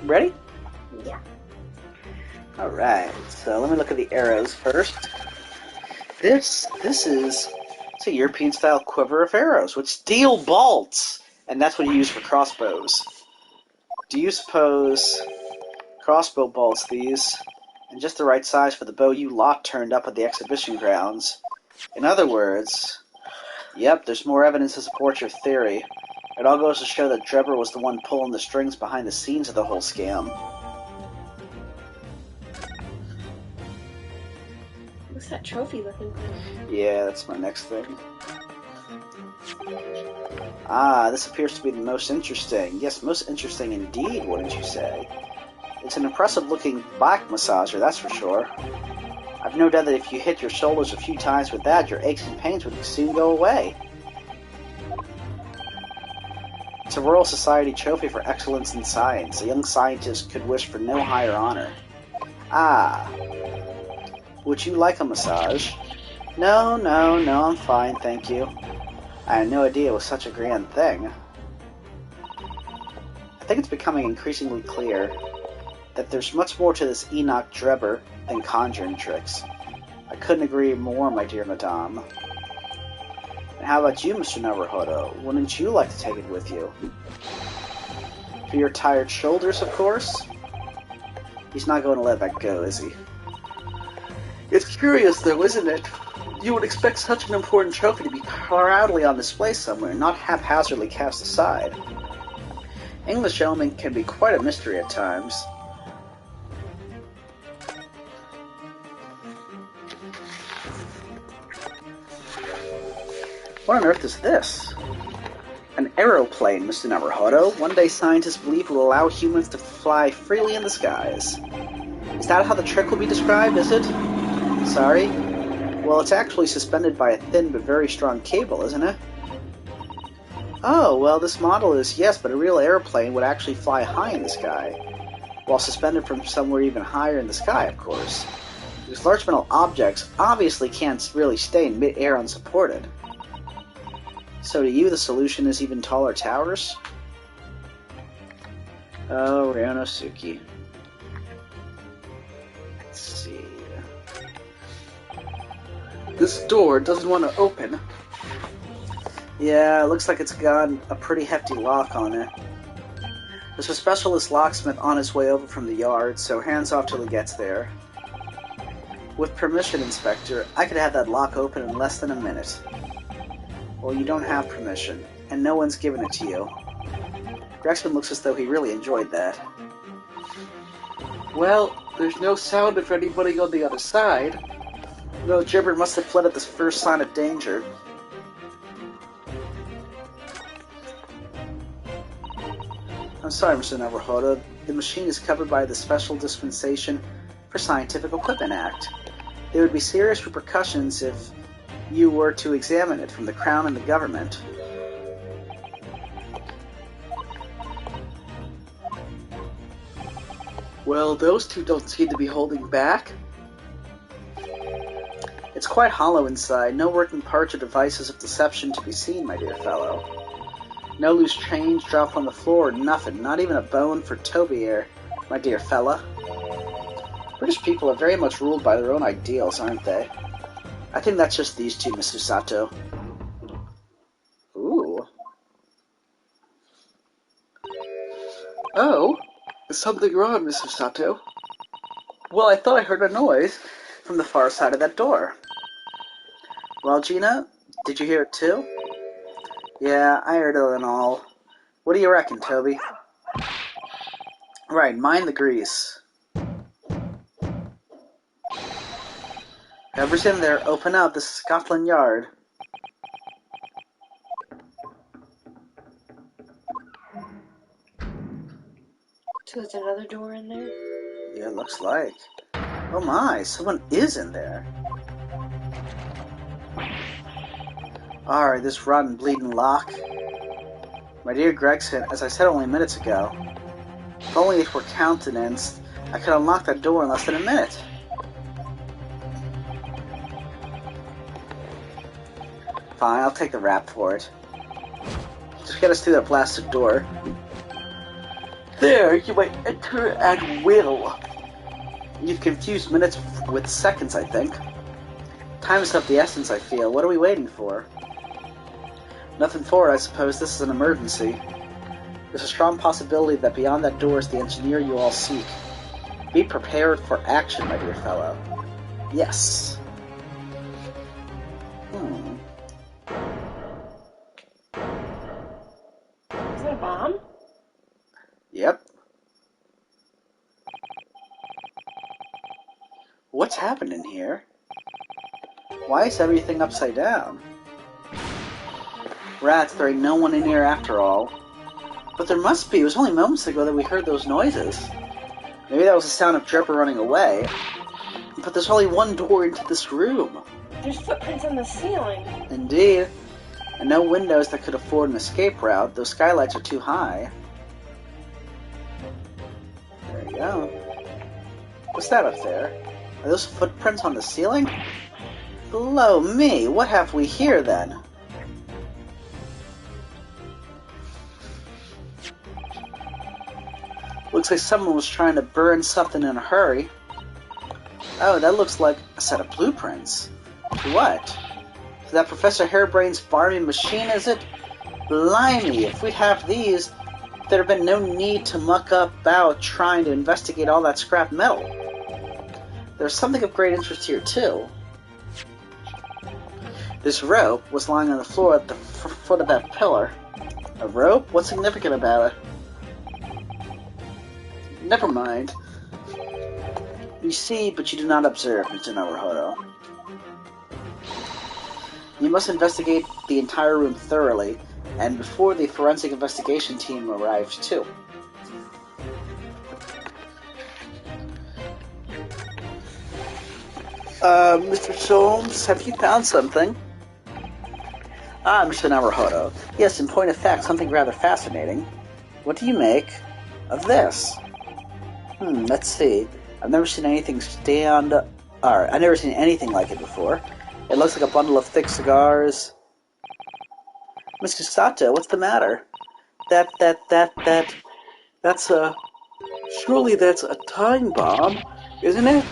Ready? Yeah. Alright, so let me look at the arrows first. This is it's a European-style quiver of arrows with steel bolts, and that's what you use for crossbows. Do you suppose crossbow bolts these, and just the right size for the bow you lot turned up at the exhibition grounds? In other words, yep, there's more evidence to support your theory. It all goes to show that Drebber was the one pulling the strings behind the scenes of the whole scam. What's that trophy looking for? Yeah, that's my next thing. Ah, this appears to be the most interesting. Yes, most interesting indeed, wouldn't you say? It's an impressive-looking back massager, that's for sure. I've no doubt that if you hit your shoulders a few times with that, your aches and pains would soon go away. It's a Royal Society trophy for excellence in science. A young scientist could wish for no higher honor. Ah. Would you like a massage? No, I'm fine, thank you. I had no idea it was such a grand thing. I think it's becoming increasingly clear that there's much more to this Enoch Drebber than conjuring tricks. I couldn't agree more, my dear madame. And how about you, Mr. Naruhodo? Wouldn't you like to take it with you? For your tired shoulders, of course? He's not going to let that go, is he? It's curious, though, isn't it? You would expect such an important trophy to be proudly on display somewhere, not haphazardly cast aside. English gentlemen can be quite a mystery at times. What on earth is this? An aeroplane, Mr. Naruhodo. One day scientists believe it will allow humans to fly freely in the skies. Is that how the trick will be described, is it? Sorry? Well, it's actually suspended by a thin but very strong cable, isn't it? Oh, well, this model is, yes, but a real airplane would actually fly high in the sky, while suspended from somewhere even higher in the sky, of course. Because large metal objects obviously can't really stay in mid-air unsupported. So to you, the solution is even taller towers? Oh, Ryunosuke. Let's see. This door doesn't want to open. Yeah, it looks like it's got a pretty hefty lock on it. There's a specialist locksmith on his way over from the yard, so hands off till he gets there. With permission, Inspector, I could have that lock open in less than a minute. Well, you don't have permission, and no one's given it to you. Grexman looks as though he really enjoyed that. Well, there's no sound of anybody on the other side. No, Gibber must have fled at the first sign of danger. I'm sorry, Mr. Navarrete. The machine is covered by the Special Dispensation for Scientific Equipment Act. There would be serious repercussions if you were to examine it from the Crown and the government. Well, those two don't seem to be holding back. It's quite hollow inside. No working parts or devices of deception to be seen, my dear fellow. No loose change dropped on the floor, nothing. Not even a bone for Toby here, my dear fella. British people are very much ruled by their own ideals, aren't they? I think that's just these two, Mr. Sato. Ooh. Oh, is something wrong, Mr. Sato? Well, I thought I heard a noise from the far side of that door. Well, Gina, did you hear it too? Yeah, I heard it and all. What do you reckon, Toby? Right, mind the grease. Whoever's in there, open up. This is Scotland Yard. So there's another door in there? Yeah, it looks like. Oh my, someone is in there. Alright, this rotten bleeding lock. My dear Gregson, as I said only minutes ago, if only it were countenanced, I could unlock that door in less than a minute. Fine, I'll take the rap for it. Just get us through that blasted door. There, you might enter at will. You've confused minutes with seconds, I think. Time is of the essence, I feel. What are we waiting for? Nothing for it, I suppose. This is an emergency. There's a strong possibility that beyond that door is the engineer you all seek. Be prepared for action, my dear fellow. Yes. Is that a bomb? Yep. What's happening here? Why is everything upside down? Rats, there ain't no one in here after all. But there must be. It was only moments ago that we heard those noises. Maybe that was the sound of Dripper running away. But there's only one door into this room. There's footprints on the ceiling. Indeed. And no windows that could afford an escape route. Those skylights are too high. There you go. What's that up there? Are those footprints on the ceiling? Below me, what have we here then? Looks like someone was trying to burn something in a hurry. Oh, that looks like a set of blueprints. What? For that Professor Hairbrain's farming machine, is it? Blimey, if we'd have these, there'd have been no need to muck about trying to investigate all that scrap metal. There's something of great interest here, too. This rope was lying on the floor at the foot of that pillar. A rope? What's significant about it? Never mind. You see, but you do not observe, Mr. Naruhodo. You must investigate the entire room thoroughly, and before the forensic investigation team arrives, too. Mr. Solmes, have you found something? Ah, Mr. Naruhodo. Yes, in point of fact, something rather fascinating. What do you make of this? Let's see. I've never seen anything I've never seen anything like it before. It looks like a bundle of thick cigars. Mr. Sato, what's the matter? Surely that's a time bomb, isn't it?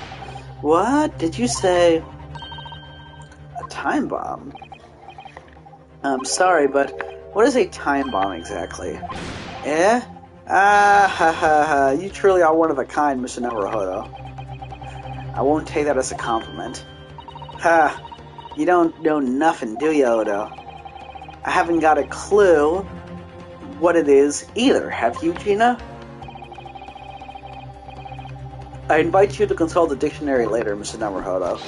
What? Did you say... A time bomb? I'm sorry, but what is a time bomb exactly? Eh? Ah, ha ha ha. You truly are one of a kind, Mr. Naruhodo. I won't take that as a compliment. Ha! You don't know nothing, do you, Odo? I haven't got a clue what it is either, have you, Gina? I invite you to consult the dictionary later, Mr. Naruhodo.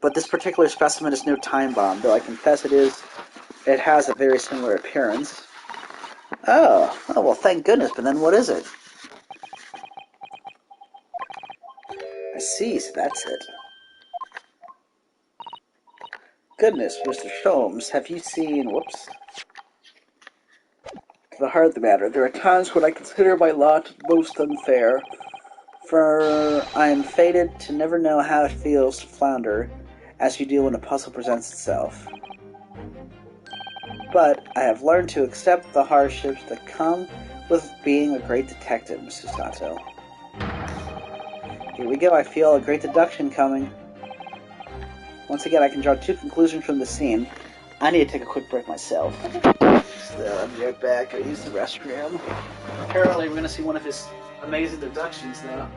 But this particular specimen is no time bomb, though I confess it has a very similar appearance. Oh, well, thank goodness, but then what is it? I see, so that's it. Goodness, Mr. Sholmes, have you seen... Whoops. To the heart of the matter, there are times when I consider my lot most unfair, for I am fated to never know how it feels to flounder as you do when a puzzle presents itself. But I have learned to accept the hardships that come with being a great detective, Mr. Sato. Here we go, I feel a great deduction coming. Once again, I can draw two conclusions from the scene. I need to take a quick break myself. So, I'll be right back. I use the restroom. Apparently, we're going to see one of his amazing deductions now.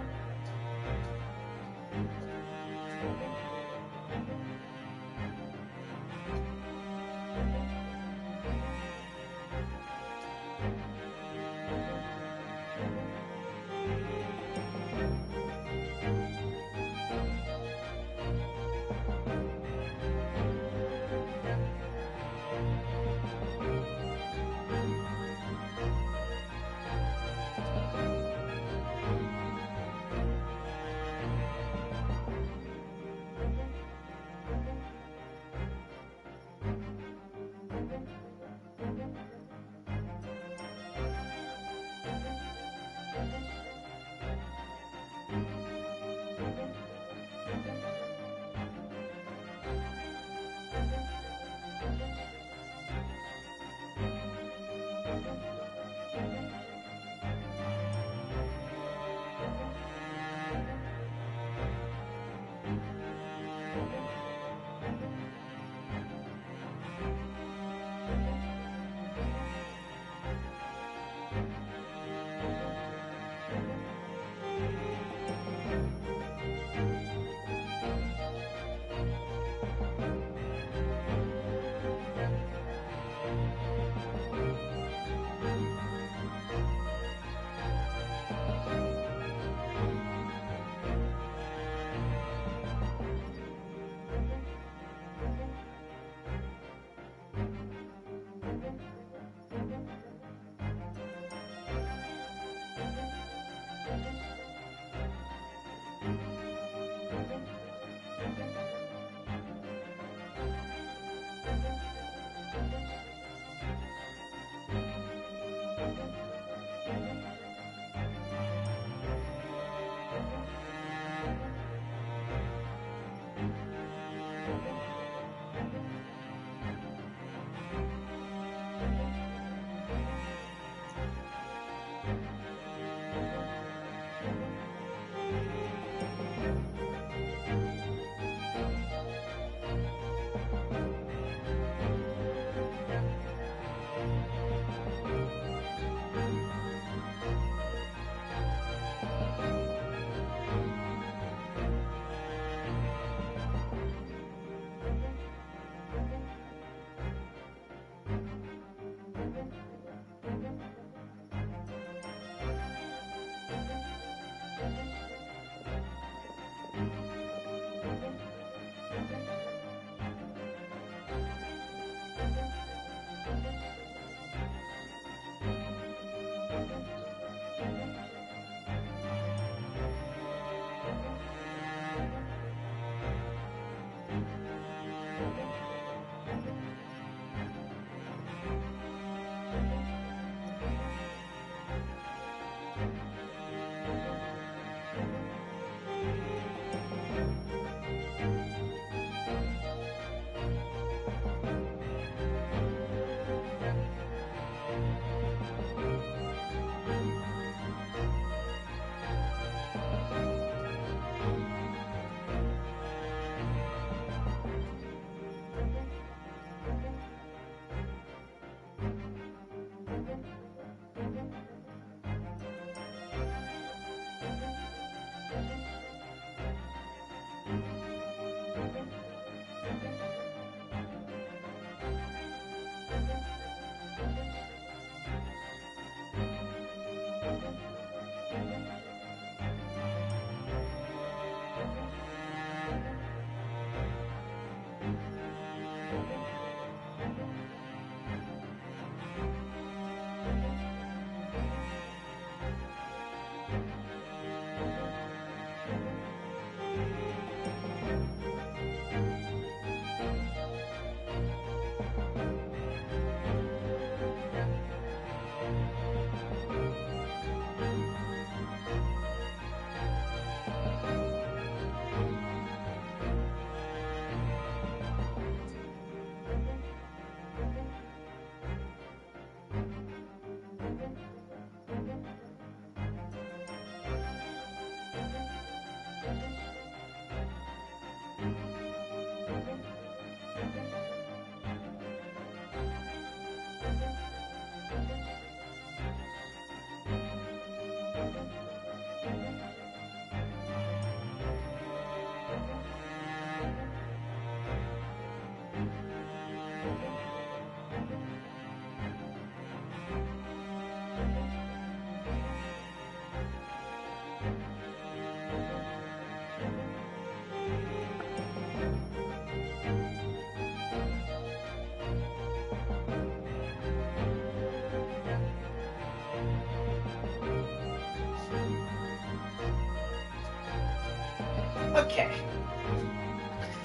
Okay.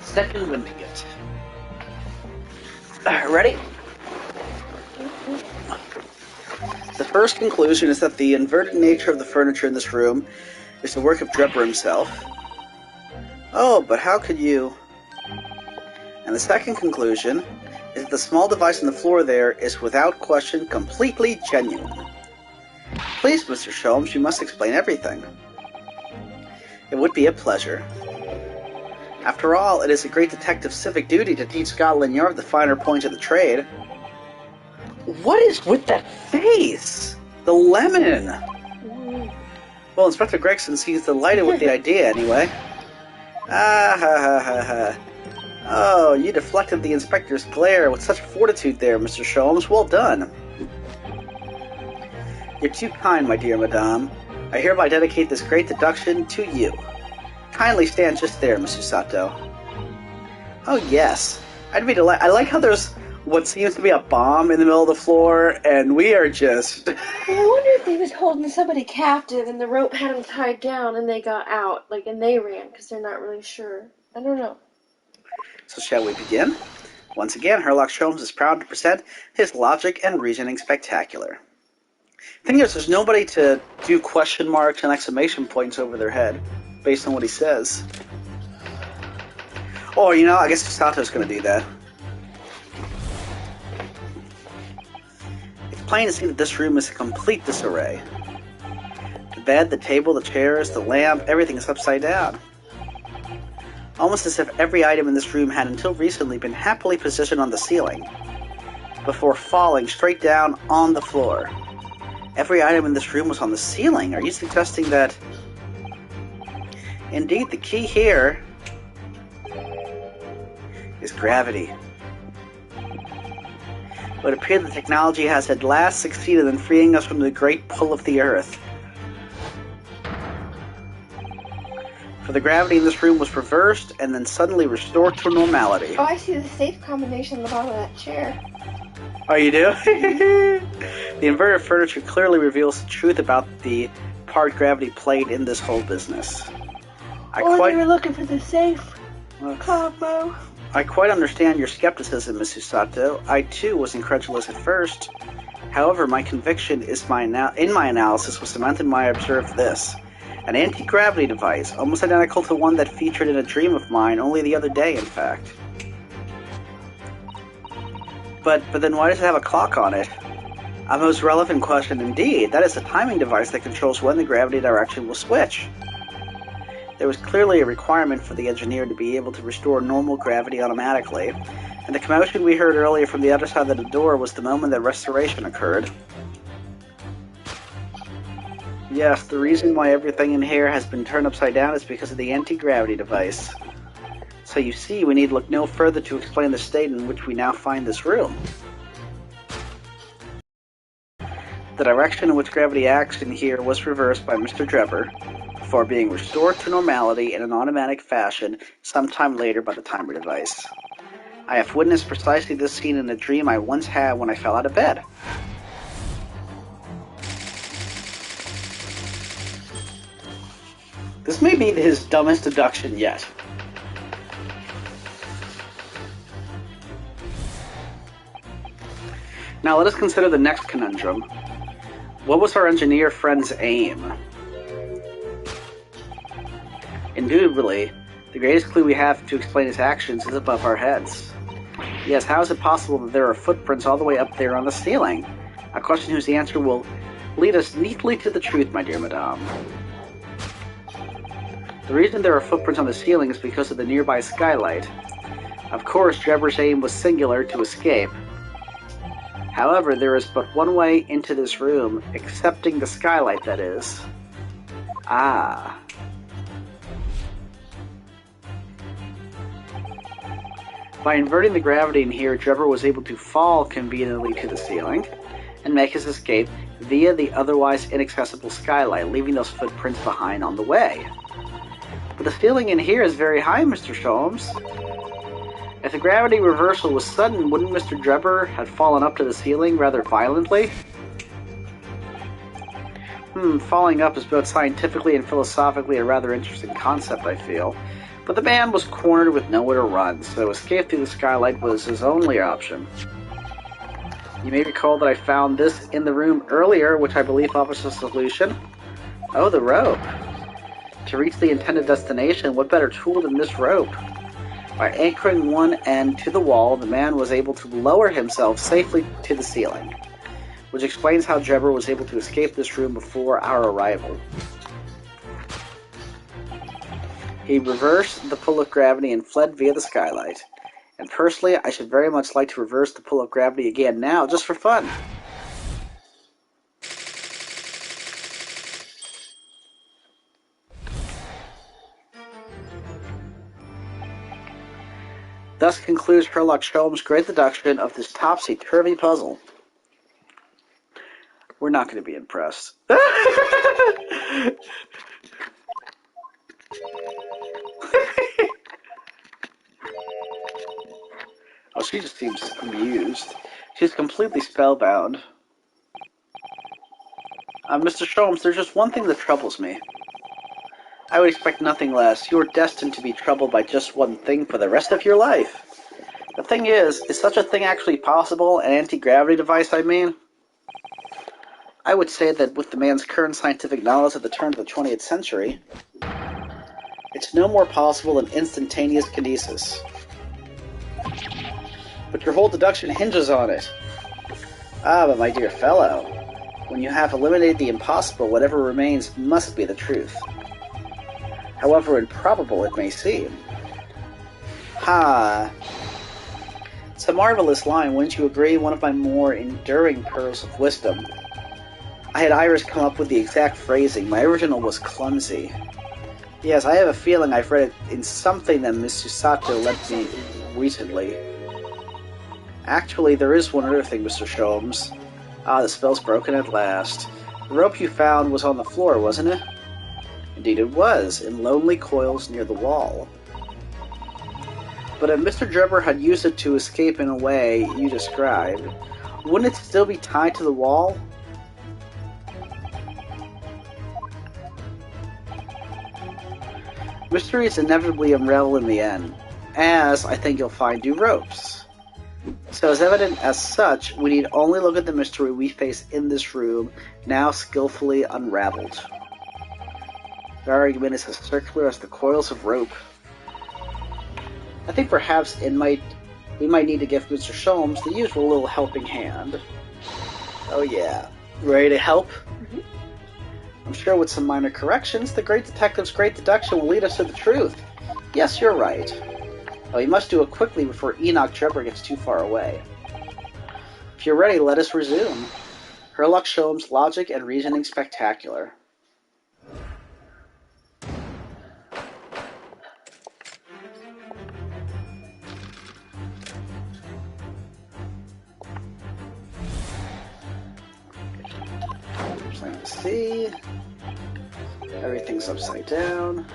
Second Windigate. Ready? The first conclusion is that the inverted nature of the furniture in this room is the work of Drebber himself. Oh, but how could you... And the second conclusion is that the small device on the floor there is without question completely genuine. Please, Mr. Sholmes, you must explain everything. It would be a pleasure. After all, it is a great detective's civic duty to teach Scotland Yard the finer points of the trade. What is with that face? The lemon! Well, Inspector Gregson seems delighted with the idea, anyway. Ah ha ha ha ha. Oh, you deflected the inspector's glare with such fortitude there, Mr. Sholmes. Well done. You're too kind, my dear madame. I hereby dedicate this great deduction to you. Kindly stand just there, Mr. Sato. Oh, yes. I'd be delighted. I like how there's what seems to be a bomb in the middle of the floor, and we are just... Well, I wonder if they was holding somebody captive and the rope had them tied down and they got out, like, and they ran, because they're not really sure. I don't know. So shall we begin? Once again, Herlock Sholmes is proud to present his logic and reasoning spectacular. The thing is, there's nobody to do question marks and exclamation points over their head, based on what he says. Or, you know, I guess Sato's going to do that. It's plain to see that this room is a complete disarray. The bed, the table, the chairs, the lamp, everything is upside down. Almost as if every item in this room had until recently been happily positioned on the ceiling, before falling straight down on the floor. Every item in this room was on the ceiling. Are you suggesting that... Indeed, the key here is gravity. It would appear the technology has at last succeeded in freeing us from the great pull of the Earth. For the gravity in this room was reversed and then suddenly restored to normality. Oh, I see the safe combination on the bottom of that chair. Oh, you do? The inverted furniture clearly reveals the truth about the part gravity played in this whole business. They were looking for the safe combo. I quite understand your skepticism, Mrs. Sato. I, too, was incredulous at first. However, my conviction in my analysis was cemented when I observed this. An anti-gravity device, almost identical to one that featured in a dream of mine only the other day, in fact. But then why does it have a clock on it? A most relevant question indeed. That is a timing device that controls when the gravity direction will switch. There was clearly a requirement for the engineer to be able to restore normal gravity automatically, and the commotion we heard earlier from the other side of the door was the moment that restoration occurred. Yes, the reason why everything in here has been turned upside down is because of the anti-gravity device. So you see, we need look no further to explain the state in which we now find this room. The direction in which gravity acts in here was reversed by Mr. Drebber, before being restored to normality in an automatic fashion sometime later by the timer device. I have witnessed precisely this scene in a dream I once had when I fell out of bed. This may be his dumbest deduction yet. Now let us consider the next conundrum. What was our engineer friend's aim? Indubitably, the greatest clue we have to explain his actions is above our heads. Yes, how is it possible that there are footprints all the way up there on the ceiling? A question whose answer will lead us neatly to the truth, my dear madame. The reason there are footprints on the ceiling is because of the nearby skylight. Of course, Drebber's aim was singular, to escape. However, there is but one way into this room, excepting the skylight, that is. Ah. By inverting the gravity in here, Drebber was able to fall conveniently to the ceiling and make his escape via the otherwise inaccessible skylight, leaving those footprints behind on the way. But the ceiling in here is very high, Mr. Sholmes. If the gravity reversal was sudden, wouldn't Mr. Drebber have fallen up to the ceiling rather violently? Falling up is both scientifically and philosophically a rather interesting concept, I feel. But the man was cornered with nowhere to run, so escape through the skylight was his only option. You may recall that I found this in the room earlier, which I believe offers a solution. Oh, the rope. To reach the intended destination, what better tool than this rope? By anchoring one end to the wall, the man was able to lower himself safely to the ceiling, which explains how Drebber was able to escape this room before our arrival. He reversed the pull of gravity and fled via the skylight. And personally, I should very much like to reverse the pull of gravity again now, just for fun. Thus concludes Sherlock Holmes' great deduction of this topsy-turvy puzzle. We're not going to be impressed. Oh, she just seems amused. She's completely spellbound. Mr. Sholmes, there's just one thing that troubles me. I would expect nothing less. You are destined to be troubled by just one thing for the rest of your life. The thing is such a thing actually possible? An anti-gravity device, I mean? I would say that with the man's current scientific knowledge at the turn of the 20th century, it's no more possible than instantaneous kinesis. But your whole deduction hinges on it. Ah, but my dear fellow, when you have eliminated the impossible, whatever remains must be the truth. However improbable it may seem. Ha! It's a marvelous line, wouldn't you agree? One of my more enduring pearls of wisdom. I had Iris come up with the exact phrasing. My original was clumsy. Yes, I have a feeling I've read it in something that Miss Susato lent me recently. Actually, there is one other thing, Mr. Sholmes. Ah, the spell's broken at last. The rope you found was on the floor, wasn't it? Indeed it was, in lonely coils near the wall. But if Mr. Drebber had used it to escape in a way you described, wouldn't it still be tied to the wall? Mysteries inevitably unravel in the end, as I think you'll find do ropes. So as evident as such, we need only look at the mystery we face in this room, now skillfully unraveled. The argument is as circular as the coils of rope. I think perhaps we might need to give Mr. Sholmes the usual little helping hand. Oh yeah. Ready to help? Mm-hmm. I'm sure with some minor corrections, the great detective's great deduction will lead us to the truth. Yes, you're right. But we must do it quickly before Enoch Drebber gets too far away. If you're ready, let us resume. Sherlock Holmes' logic and reasoning spectacular. Plain to see. Everything's upside down.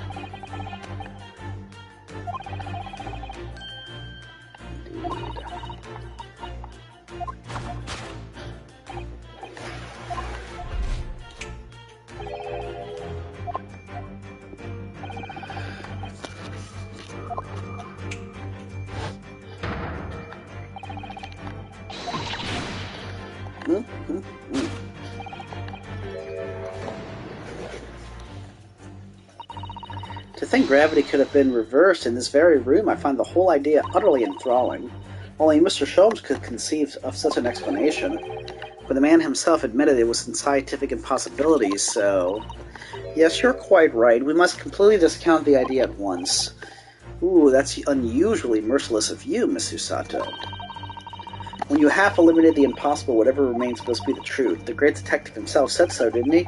To think gravity could have been reversed in this very room, I find the whole idea utterly enthralling. Only Mr. Sholmes could conceive of such an explanation, but the man himself admitted it was in scientific impossibilities, so... Yes, you're quite right. We must completely discount the idea at once. Ooh, that's unusually merciless of you, Miss Susato. When you half eliminated the impossible, whatever remains must be the truth. The great detective himself said so, didn't he?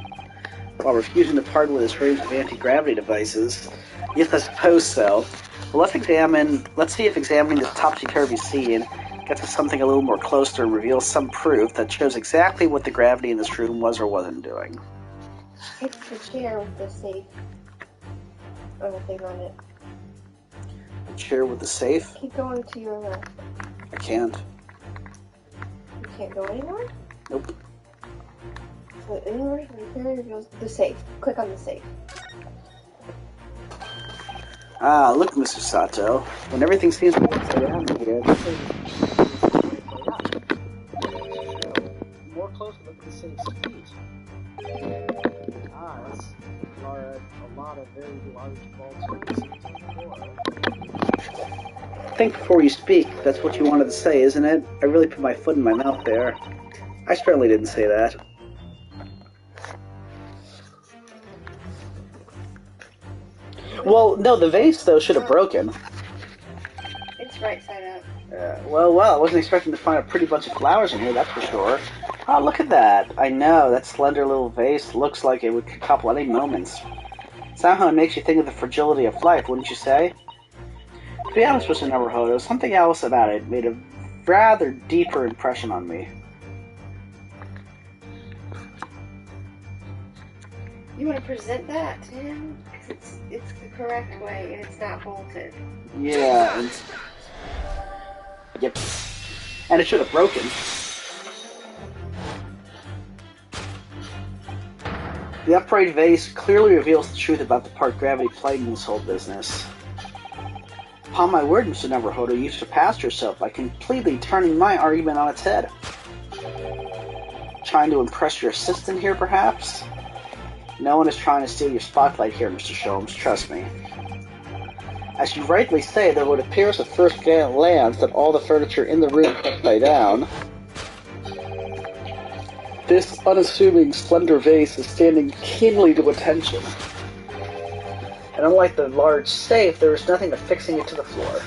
While refusing to part with his range of anti-gravity devices. Yes, I suppose so. Well, let's see if examining this topsy-turvy scene gets us something a little more closer and reveals some proof that shows exactly what the gravity in this room was or wasn't doing. It's the chair with the safe. Or the thing on it. The chair with the safe? Keep going to your left. I can't. You can't go anymore? Nope. The safe. Click on the safe. Ah, look, Mr. Sato. When everything seems to be upside down here, this is more closely look at the safe's feet. Ah, that's a lot of very large balls on the floor. Think before you speak. That's what you wanted to say, isn't it? I really put my foot in my mouth there. I certainly didn't say that. Well, no, the vase, though, should have broken. It's right side up. Well, I wasn't expecting to find a pretty bunch of flowers in here, that's for sure. Oh, look at that. I know, that slender little vase looks like it would topple at any moment. Somehow it makes you think of the fragility of life, wouldn't you say? To be honest, Mr. Naruhodo, something else about it made a rather deeper impression on me. You want to present that to him? Because it's the correct way and it's not bolted. Yeah. Yep. And it should have broken. The upright vase clearly reveals the truth about the part gravity played in this whole business. Upon my word, Mr. Naruhodo, you surpassed yourself by completely turning my argument on its head. Trying to impress your assistant here, perhaps? No one is trying to steal your spotlight here, Mr. Sholmes, trust me. As you rightly say, though it appears at first glance that all the furniture in the room is upside down, this unassuming slender vase is standing keenly to attention. And unlike the large safe, there is nothing affixing it to the floor.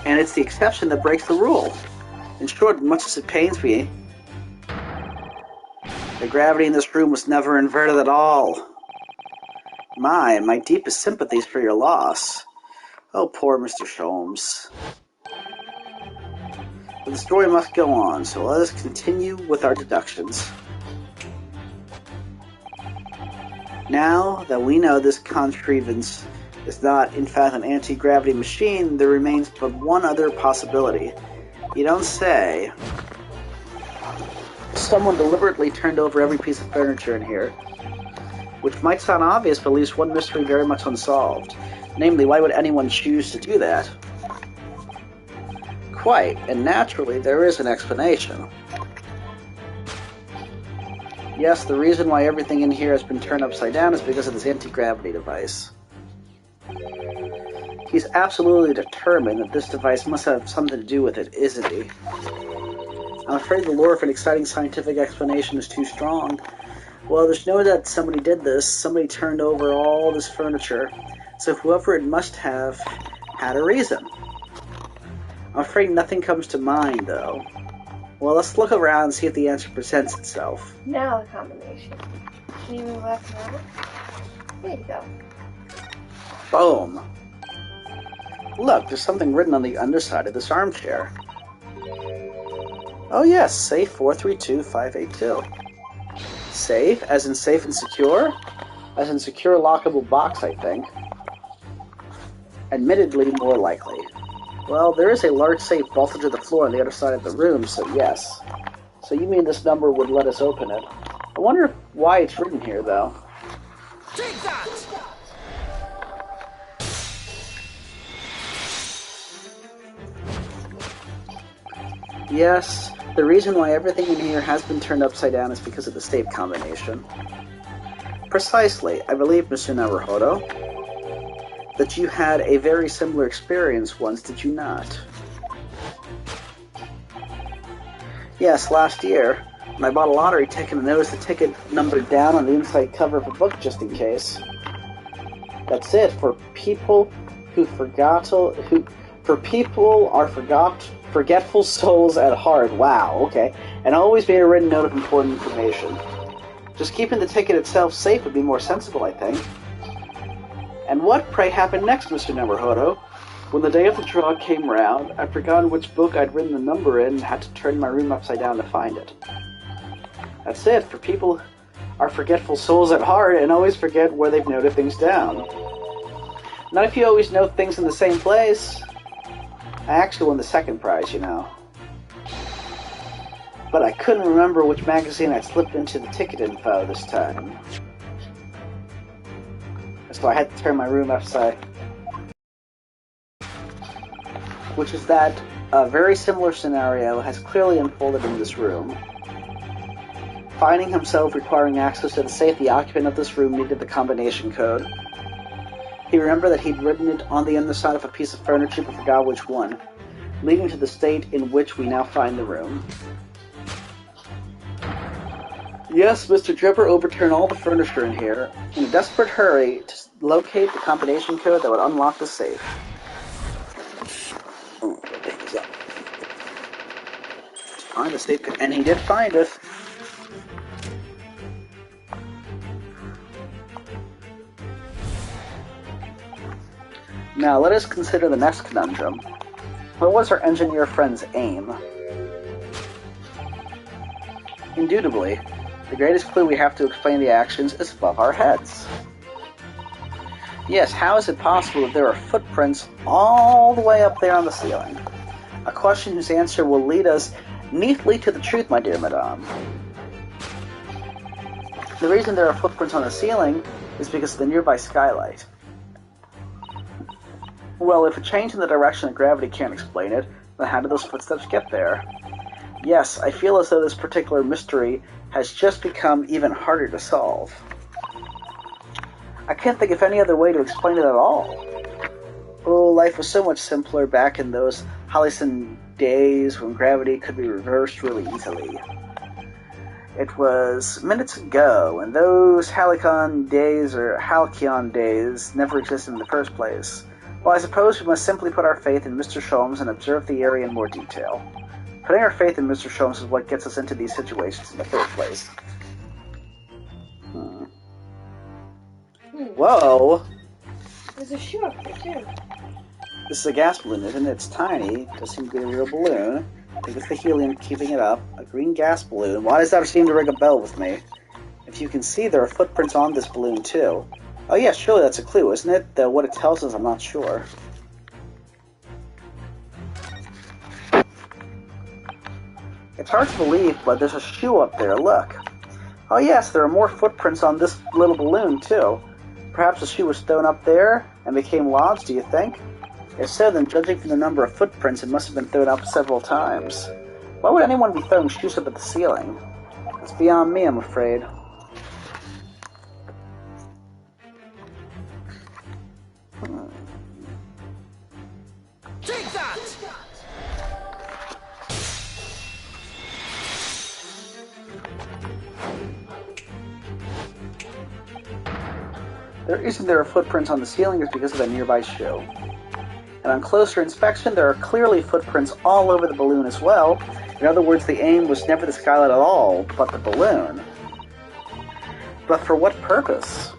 And it's the exception that breaks the rule. In short, much as it pains me, the gravity in this room was never inverted at all. My deepest sympathies for your loss. Oh, poor Mr. Sholmes. But the story must go on, so let us continue with our deductions. Now that we know this contrivance is not, in fact, an anti-gravity machine, there remains but one other possibility. You don't say. Someone deliberately turned over every piece of furniture in here, which might sound obvious, but leaves one mystery very much unsolved. Namely, why would anyone choose to do that? Quite, and naturally, there is an explanation. Yes, the reason why everything in here has been turned upside down is because of this anti-gravity device. He's absolutely determined that this device must have something to do with it, isn't he? I'm afraid the lure for an exciting scientific explanation is too strong. Well, there's no doubt somebody did this. Somebody turned over all this furniture. So whoever it must have had a reason. I'm afraid nothing comes to mind, though. Well, let's look around and see if the answer presents itself. Now the combination. Can you move left and right? There you go. Boom. Look, there's something written on the underside of this armchair. Oh yes, safe 432582. Safe, as in safe and secure? As in secure lockable box, I think. Admittedly, more likely. Well, there is a large safe bolted to the floor on the other side of the room, so yes. So you mean this number would let us open it. I wonder why it's written here, though. Take that! Yes, the reason why everything in here has been turned upside down is because of the safe combination. Precisely. I believe, Mr. Naruhodo, that you had a very similar experience once, did you not? Yes, last year, when I bought a lottery ticket and noticed the ticket number down on the inside cover of a book just in case. That's it. For people are forgetful souls at heart. Wow, okay. And always made a written note of important information. Just keeping the ticket itself safe would be more sensible, I think. And what, pray, happened next, Mr. Naruhodo? When the day of the draw came round, I'd forgotten which book I'd written the number in and had to turn my room upside down to find it. That's it. For people are forgetful souls at heart and always forget where they've noted things down. Not if you always note things in the same place. I actually won the second prize, you know. but I couldn't remember which magazine I'd slipped into the ticket info this time. So I had to turn my room upside. Which is that a very similar scenario has clearly unfolded in this room. Finding himself requiring access to the safe, the occupant of this room needed the combination code. He remembered that he'd written it on the underside of a piece of furniture but forgot which one, leading to the state in which we now find the room. Yes, Mr. Drebber overturned all the furniture in here in a desperate hurry to locate the combination code that would unlock the safe. Oh, find the safe code, and he did find it. Now, let us consider the next conundrum. What was our engineer friend's aim? Indubitably, the greatest clue we have to explain the actions is above our heads. Yes, how is it possible that there are footprints all the way up there on the ceiling? A question whose answer will lead us neatly to the truth, my dear madame. The reason there are footprints on the ceiling is because of the nearby skylight. Well, if a change in the direction of gravity can't explain it, then how did those footsteps get there? Yes, I feel as though this particular mystery has just become even harder to solve. I can't think of any other way to explain it at all. Oh, life was so much simpler back in those halcyon days when gravity could be reversed really easily. It was minutes ago, and those halcyon days never existed in the first place. Well, I suppose we must simply put our faith in Mr. Sholmes and observe the area in more detail. Putting our faith in Mr. Sholmes is what gets us into these situations in the first place. Whoa! There's a shoe up there, too. This is a gas balloon, isn't it? It's tiny. It does seem to be a real balloon. I think it's the helium keeping it up. A green gas balloon. Why does that seem to ring a bell with me? If you can see, there are footprints on this balloon, too. Oh yeah, surely that's a clue, isn't it? Though what it tells us, I'm not sure. It's hard to believe, but there's a shoe up there, look. Oh yes, there are more footprints on this little balloon, too. Perhaps the shoe was thrown up there and became lodged, do you think? If so, then judging from the number of footprints, it must have been thrown up several times. Why would anyone be throwing shoes up at the ceiling? It's beyond me, I'm afraid. Take that! The reason there are footprints on the ceiling is because of a nearby shoe. And on closer inspection, there are clearly footprints all over the balloon as well. In other words, the aim was never the skylight at all, but the balloon. But for what purpose?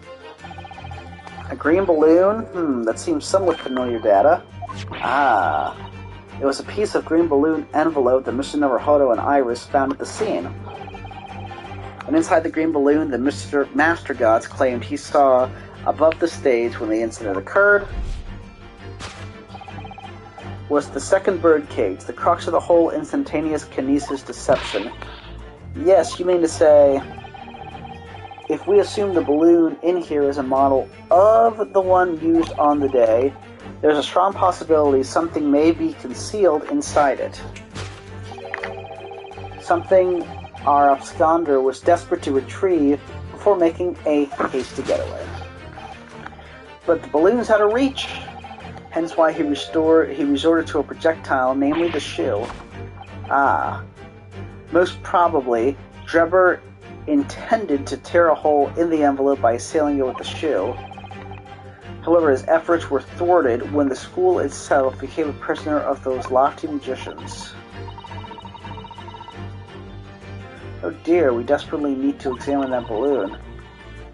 A green balloon? That seems somewhat familiar data. Ah, it was a piece of green balloon envelope that Mr. Naruhodo and Iris found at the scene. And inside the green balloon, the Master Gods claimed he saw above the stage when the incident occurred was the second birdcage, the crux of the whole instantaneous kinesis deception. Yes, you mean to say, if we assume the balloon in here is a model of the one used on the day, there's a strong possibility something may be concealed inside it. Something our absconder was desperate to retrieve before making a hasty getaway. But the balloon's out of reach, hence why he resorted to a projectile, namely the shoe. Ah, most probably, Drebber intended to tear a hole in the envelope by sealing it with the shoe. However, his efforts were thwarted when the school itself became a prisoner of those lofty magicians. Oh dear, we desperately need to examine that balloon.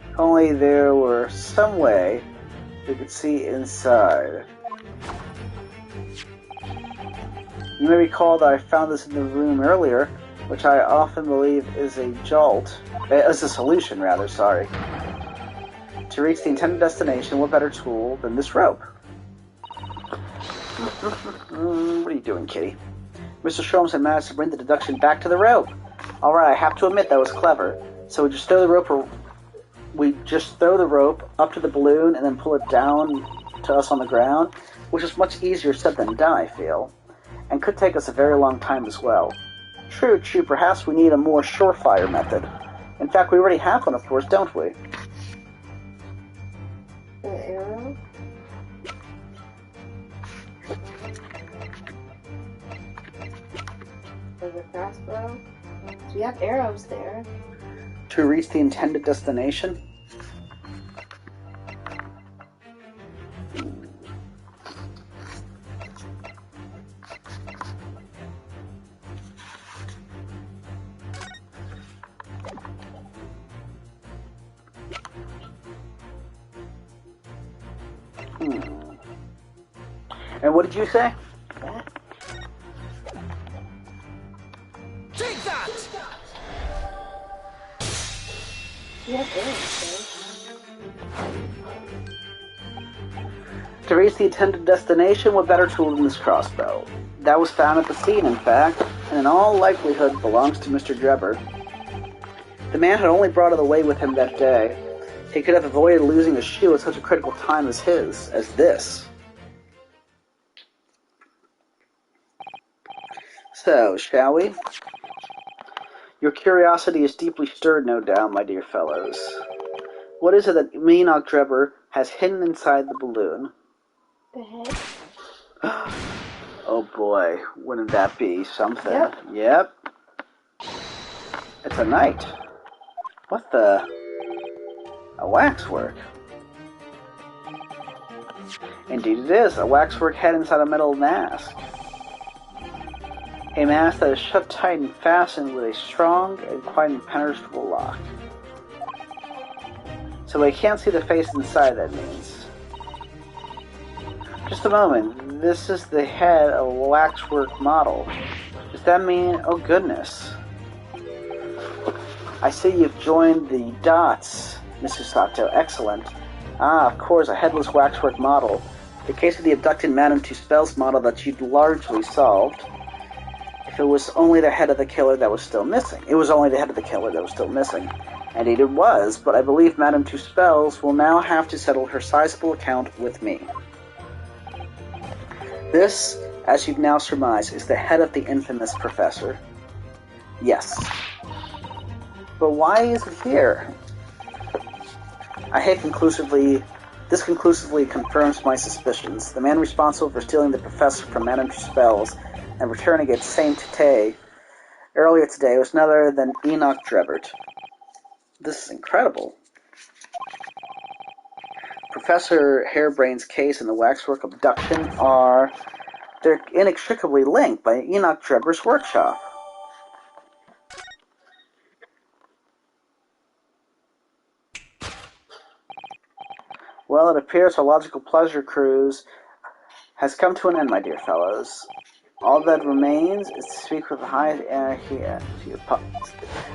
If only there were some way we could see inside. You may recall that I found this in the room earlier, which I often believe is a solution, sorry. To reach the intended destination, what better tool than this rope? What are you doing, kitty? Mr. Sholmes had managed to bring the deduction back to the rope. Alright, I have to admit that was clever. So we just throw the rope up to the balloon and then pull it down to us on the ground, which is much easier said than done, I feel. And could take us a very long time as well. True, perhaps we need a more surefire method. In fact, we already have one, of course, don't we? An arrow? There's a crossbow? So we have arrows there. To reach the intended destination? And what did you say? That? Take that! We have arrows there. To reach the intended destination, what better tool than this crossbow? That was found at the scene, in fact, and in all likelihood belongs to Mr. Drebber. The man had only brought it away with him that day. He could have avoided losing a shoe at such a critical time as this. So, shall we? Your curiosity is deeply stirred, no doubt, my dear fellows. What is it that Enoch Drebber has hidden inside the balloon? The head? Oh boy, wouldn't that be something? Yep. It's a knight. What the? A waxwork. Indeed it is, a waxwork head inside a metal mask. A mask that is shut tight and fastened with a strong and quite impenetrable lock. So I can't see the face inside, that means. Just a moment, this is the head of a waxwork model. Does that mean, oh goodness. I see you've joined the dots, Mrs. Sato. Excellent. Ah, of course, a headless waxwork model. The case of the abducted Madame Tuspel's model that you'd largely solved. If it was only the head of the killer that was still missing. It was only the head of the killer that was still missing. Indeed it was, but I believe Madame Tuspel's will now have to settle her sizable account with me. This, as you've now surmised, is the head of the infamous professor. Yes. But why is it here? This conclusively confirms my suspicions. The man responsible for stealing the professor from Madame Tuspel's and returning it same today, earlier today, was none other than Enoch Drebber. This is incredible. Professor Harebrain's case and the waxwork abduction they're inextricably linked by Enoch Drebber's workshop. Well, it appears our logical pleasure cruise has come to an end, my dear fellows. All that remains is to speak with the highest anarchy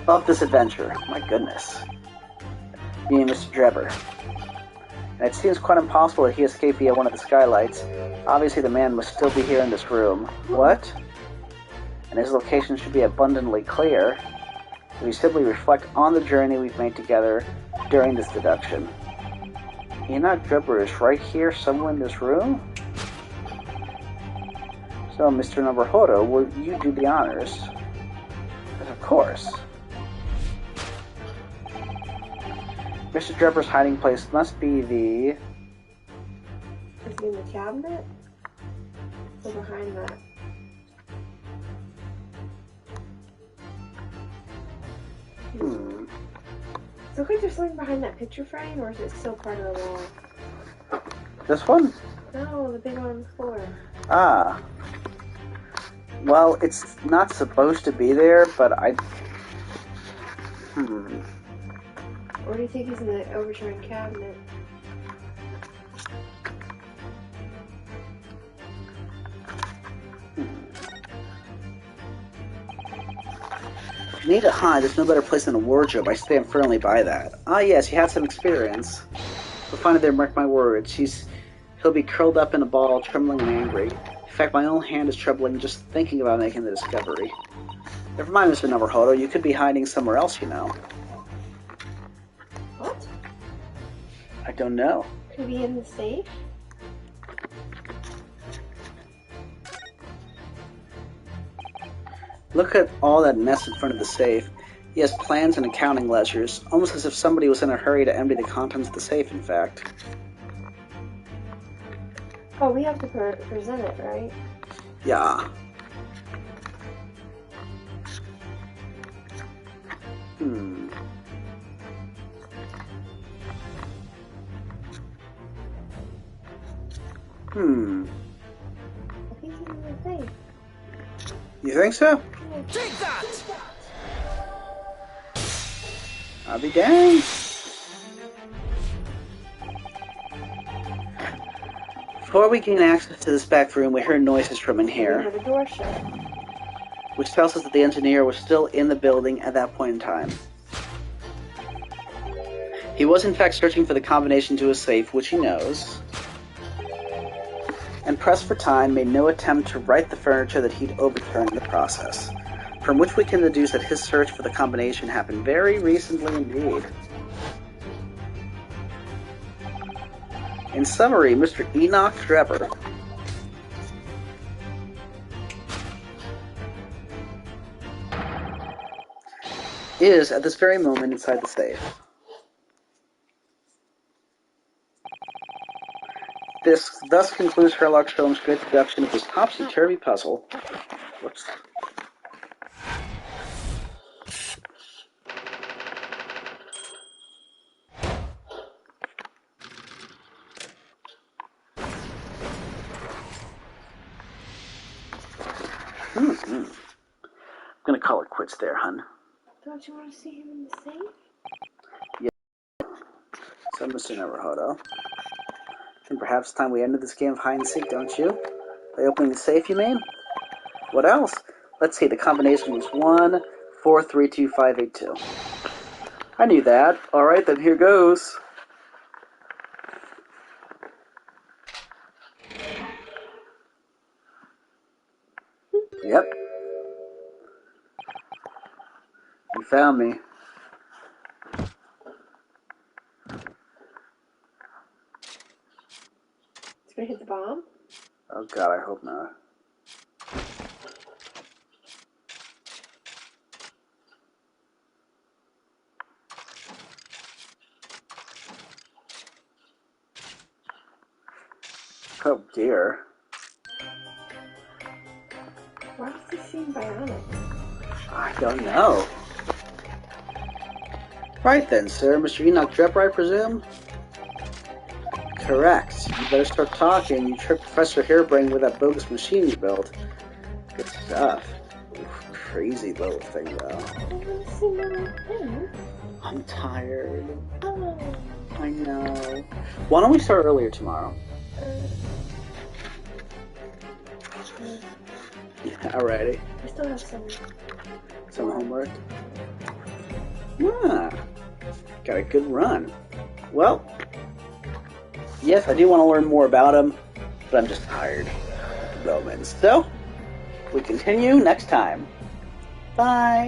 of this adventure. My goodness. Being Mr. Drebber. And it seems quite impossible that he escaped via one of the skylights. Obviously the man must still be here in this room. What? And his location should be abundantly clear. We simply reflect on the journey we've made together during this deduction. Enoch Drebber is right here somewhere in this room? So, Mr. Nobuhiro, will you do the honors? Yes, of course. Mr. Drebber's hiding place must be the... Is he in the cabinet? Or behind that? Does it look like there's something behind that picture frame, or is it still part of the wall? This one? No, the big one on the floor. Ah. Well, it's not supposed to be there, but I... Or do you think he's in the overturned cabinet? If you need to hide, there's no better place than a wardrobe. I stand firmly by that. Ah, yes, he had some experience. We'll find it there, mark my words. He'll be curled up in a ball, trembling and angry. In fact, my own hand is trembling just thinking about making the discovery. Never mind, Mr. Naruhodo. You could be hiding somewhere else, you know. What? I don't know. Could be in the safe? Look at all that mess in front of the safe. He has plans and accounting ledgers, almost as if somebody was in a hurry to empty the contents of the safe, in fact. Oh, we have to present it, right? Yeah. Hmm. I think he's in the safe. You think so? Take that! I'll be dang. Before we gain access to this back room, we heard noises from in We here, heard the door shut. which tells us that the engineer was still in the building at that point in time. He was in fact searching for the combination to a safe, which he knows, and pressed for time, made no attempt to right the furniture that he'd overturned in the process, from which we can deduce that his search for the combination happened very recently indeed. In summary, Mr. Enoch Trevor is at this very moment inside the safe. This thus concludes Sherlock Holmes' great deduction of this topsy-turvy puzzle. Whoops. I'm gonna call it quits there, hun. Don't you want to see him in the safe? So, Mr. Naruhodo. And perhaps it's time we ended this game of hide and seek, don't you? By opening the safe, you mean? What else? Let's see, the combination was 1432582. I knew that. Alright, then here goes. Yep. You found me. It's gonna hit the bomb? Oh god, I hope not. Oh dear. Why does this seem bionic? I don't know. Right then, sir. Mr. Enoch Trevor, I presume? Correct. You better start talking. You tricked Professor Harebrain with that bogus machine you built. Good stuff. Oof, crazy little thing, though. I want to see more thing. I'm tired. Oh. I know. Why don't we start earlier tomorrow? Yeah, alrighty. I still have Some homework. Ah, got a good run. Well, yes, I do want to learn more about him, but I'm just tired at the moment. So, we continue next time. Bye.